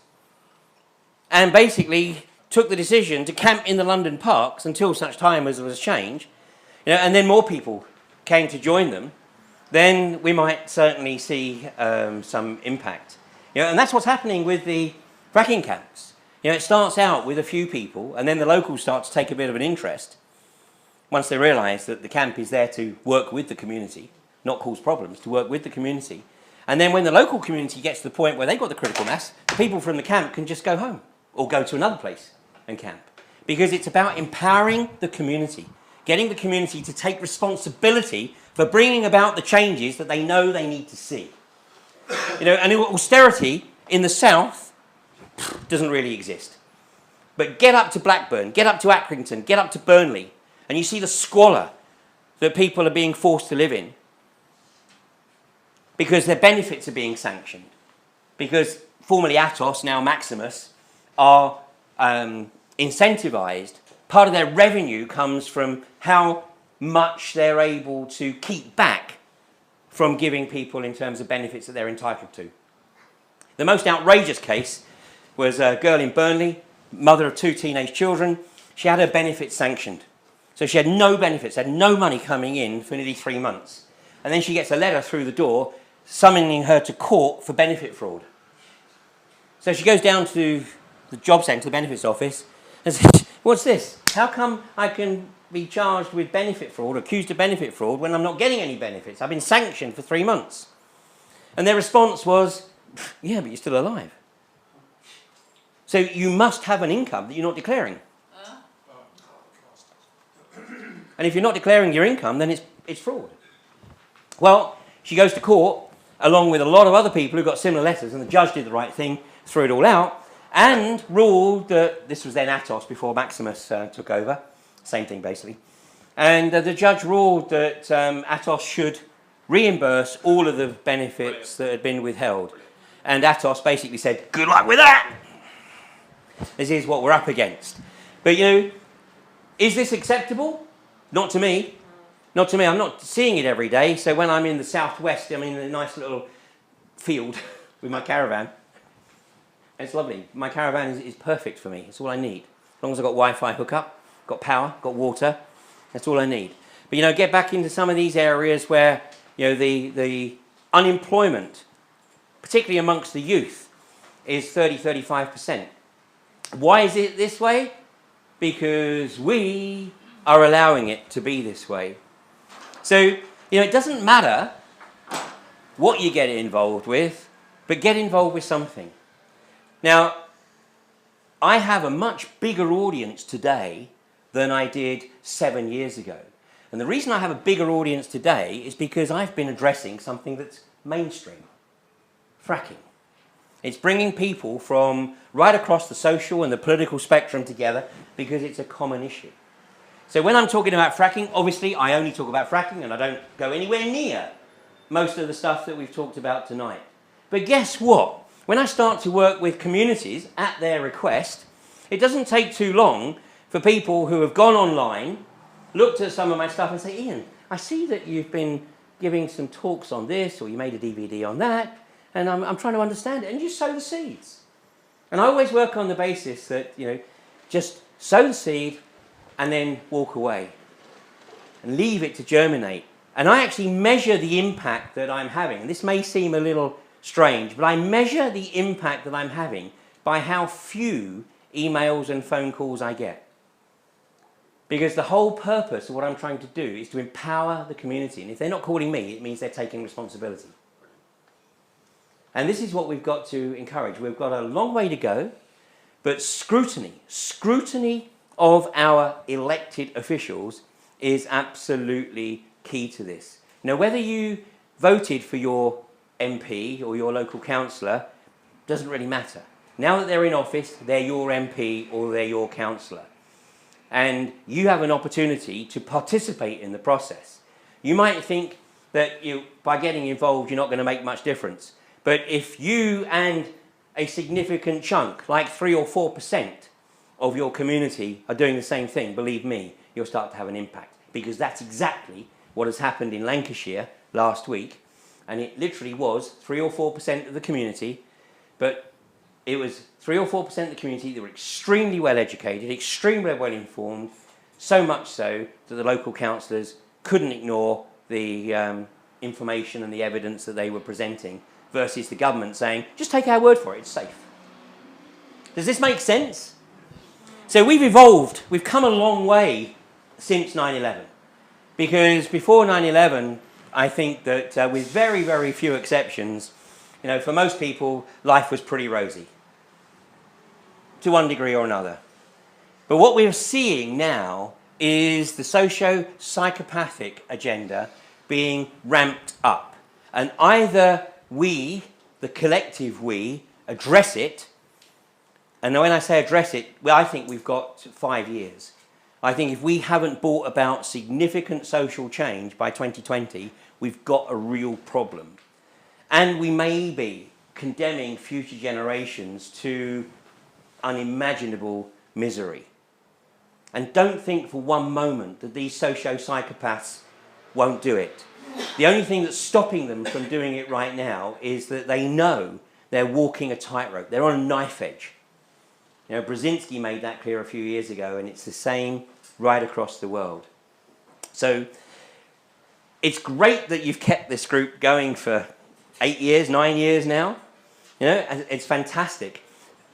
Speaker 1: and basically took the decision to camp in the London parks until such time as there was change, you know, and then more people came to join them, then we might certainly see some impact. You know, and that's what's happening with the fracking camps. You know, it starts out with a few people, and then the locals start to take a bit of an interest once they realise that the camp is there to work with the community, not cause problems, to work with the community. And then when the local community gets to the point where they've got the critical mass, the people from the camp can just go home or go to another place and camp. Because it's about empowering the community, getting the community to take responsibility for bringing about the changes that they know they need to see. You know, and austerity in the south doesn't really exist. But get up to Blackburn, get up to Accrington, get up to Burnley, and you see the squalor that people are being forced to live in because their benefits are being sanctioned. Because formerly Atos, now Maximus, are incentivised. Part of their revenue comes from how much they're able to keep back from giving people in terms of benefits that they're entitled to. The most outrageous case was a girl in Burnley, mother of 2 teenage children. She had her benefits sanctioned. So she had no benefits, had no money coming in for nearly 3 months. And then she gets a letter through the door summoning her to court for benefit fraud. So she goes down to the job centre, the benefits office, and says, what's this? How come I can be charged with benefit fraud, accused of benefit fraud, when I'm not getting any benefits? I've been sanctioned for 3 months. And their response was, yeah, but you're still alive. So you must have an income that you're not declaring. And if you're not declaring your income, then it's fraud. Well, she goes to court, along with a lot of other people who got similar letters, and the judge did the right thing, threw it all out, and ruled that, this was then Atos before Maximus took over, same thing basically, and the judge ruled that Atos should reimburse all of the benefits that had been withheld. And Atos basically said, good luck with that! This is what we're up against. But, you know, is this acceptable? Not to me. Not to me. I'm not seeing it every day. So when I'm in the southwest, I'm in a nice little field with my caravan. It's lovely. My caravan is perfect for me. It's all I need. As long as I've got Wi-Fi hookup, got power, got water, that's all I need. But, you know, get back into some of these areas where, you know, the unemployment, particularly amongst the youth, is 30-35%. Why is it this way? Because we are allowing it to be this way. So, you know, it doesn't matter what you get involved with, but get involved with something. Now, I have a much bigger audience today than I did 7 years ago. And the reason I have a bigger audience today is because I've been addressing something that's mainstream. fracking. It's bringing people from right across the social and the political spectrum together because it's a common issue. So when I'm talking about fracking, obviously I only talk about fracking and I don't go anywhere near most of the stuff that we've talked about tonight. But guess what? When I start to work with communities at their request, it doesn't take too long for people who have gone online, looked at some of my stuff and say, Ian, I see that you've been giving some talks on this, or you made a DVD on that, and I'm trying to understand it, and you sow the seeds. And I always work on the basis that, just sow the seed and then walk away and leave it to germinate. And I actually measure the impact that I'm having. And this may seem a little strange, but I measure the impact that I'm having by how few emails and phone calls I get. Because the whole purpose of what I'm trying to do is to empower the community. And if they're not calling me, it means they're taking responsibility. And this is what we've got to encourage. We've got a long way to go, but scrutiny of our elected officials is absolutely key to this. Now, whether you voted for your MP or your local councillor doesn't really matter. Now that they're in office, they're your MP or they're your councillor. And you have an opportunity to participate in the process. You might think that by getting involved, you're not going to make much difference. But if you and a significant chunk, like 3 or 4% of your community are doing the same thing, believe me, you'll start to have an impact. Because that's exactly what has happened in Lancashire last week. And it literally was 3 or 4% of the community, but it was 3 or 4% of the community that were extremely well educated, extremely well informed, so much so that the local councillors couldn't ignore the information and the evidence that they were presenting, versus the government saying, just take our word for it, it's safe. Does this make sense? So we've evolved, we've come a long way since 9/11. Because before 9/11, I think that with very, very few exceptions, for most people, life was pretty rosy, to one degree or another. But what we're seeing now is the socio-psychopathic agenda being ramped up. And either we, the collective we, address it, and when I say address it, well, I think we've got 5 years. I think if we haven't brought about significant social change by 2020, we've got a real problem. And we may be condemning future generations to unimaginable misery. And don't think for one moment that these socio-psychopaths won't do it. The only thing that's stopping them from doing it right now is that they know they're walking a tightrope. They're on a knife edge. Brzezinski made that clear a few years ago, and it's the same right across the world. So it's great that you've kept this group going for 8 years, 9 years now. It's fantastic.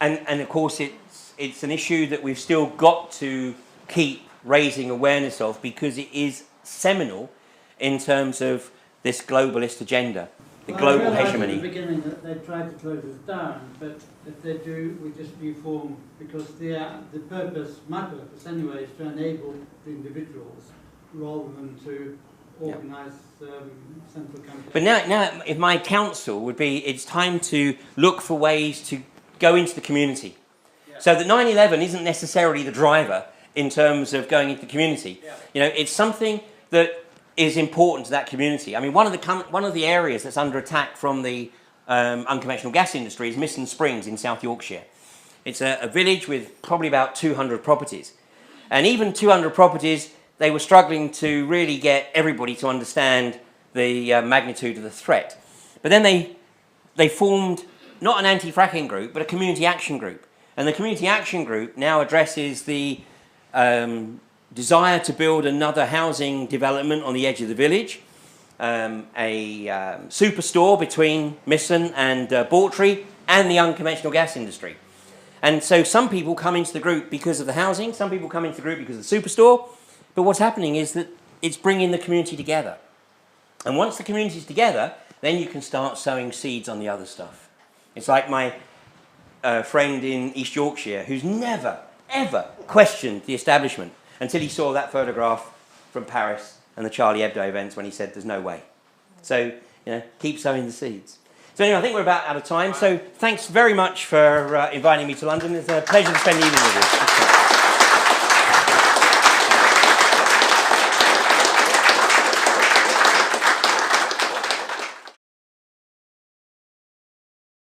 Speaker 1: And of course, it's an issue that we've still got to keep raising awareness of, because it is seminal in terms of this globalist agenda, the global hegemony.
Speaker 14: At the beginning that they tried to close us down, but if they do, we just reform, because my purpose anyway, is to enable the individuals rather than to organise central campaigns.
Speaker 1: But now, if my counsel would be, it's time to look for ways to go into the community. Yeah. So that 9/11 isn't necessarily the driver in terms of going into the community. Yeah. It's something that is important to that community. I mean, one of the areas that's under attack from the unconventional gas industry is Misson Springs in South Yorkshire. It's a village with probably about 200 properties. And even 200 properties, they were struggling to really get everybody to understand the magnitude of the threat. But then they formed not an anti-fracking group, but a community action group. And the community action group now addresses the desire to build another housing development on the edge of the village, a superstore between Misson and Bawtry, and the unconventional gas industry. And so some people come into the group because of the housing, some people come into the group because of the superstore, but what's happening is that it's bringing the community together. And once the community's together, then you can start sowing seeds on the other stuff. It's like my friend in East Yorkshire who's never, ever questioned the establishment until he saw that photograph from Paris and the Charlie Hebdo events when he said, there's no way. So, keep sowing the seeds. So anyway, I think we're about out of time. So thanks very much for inviting me to London. It's a pleasure to spend the evening with you.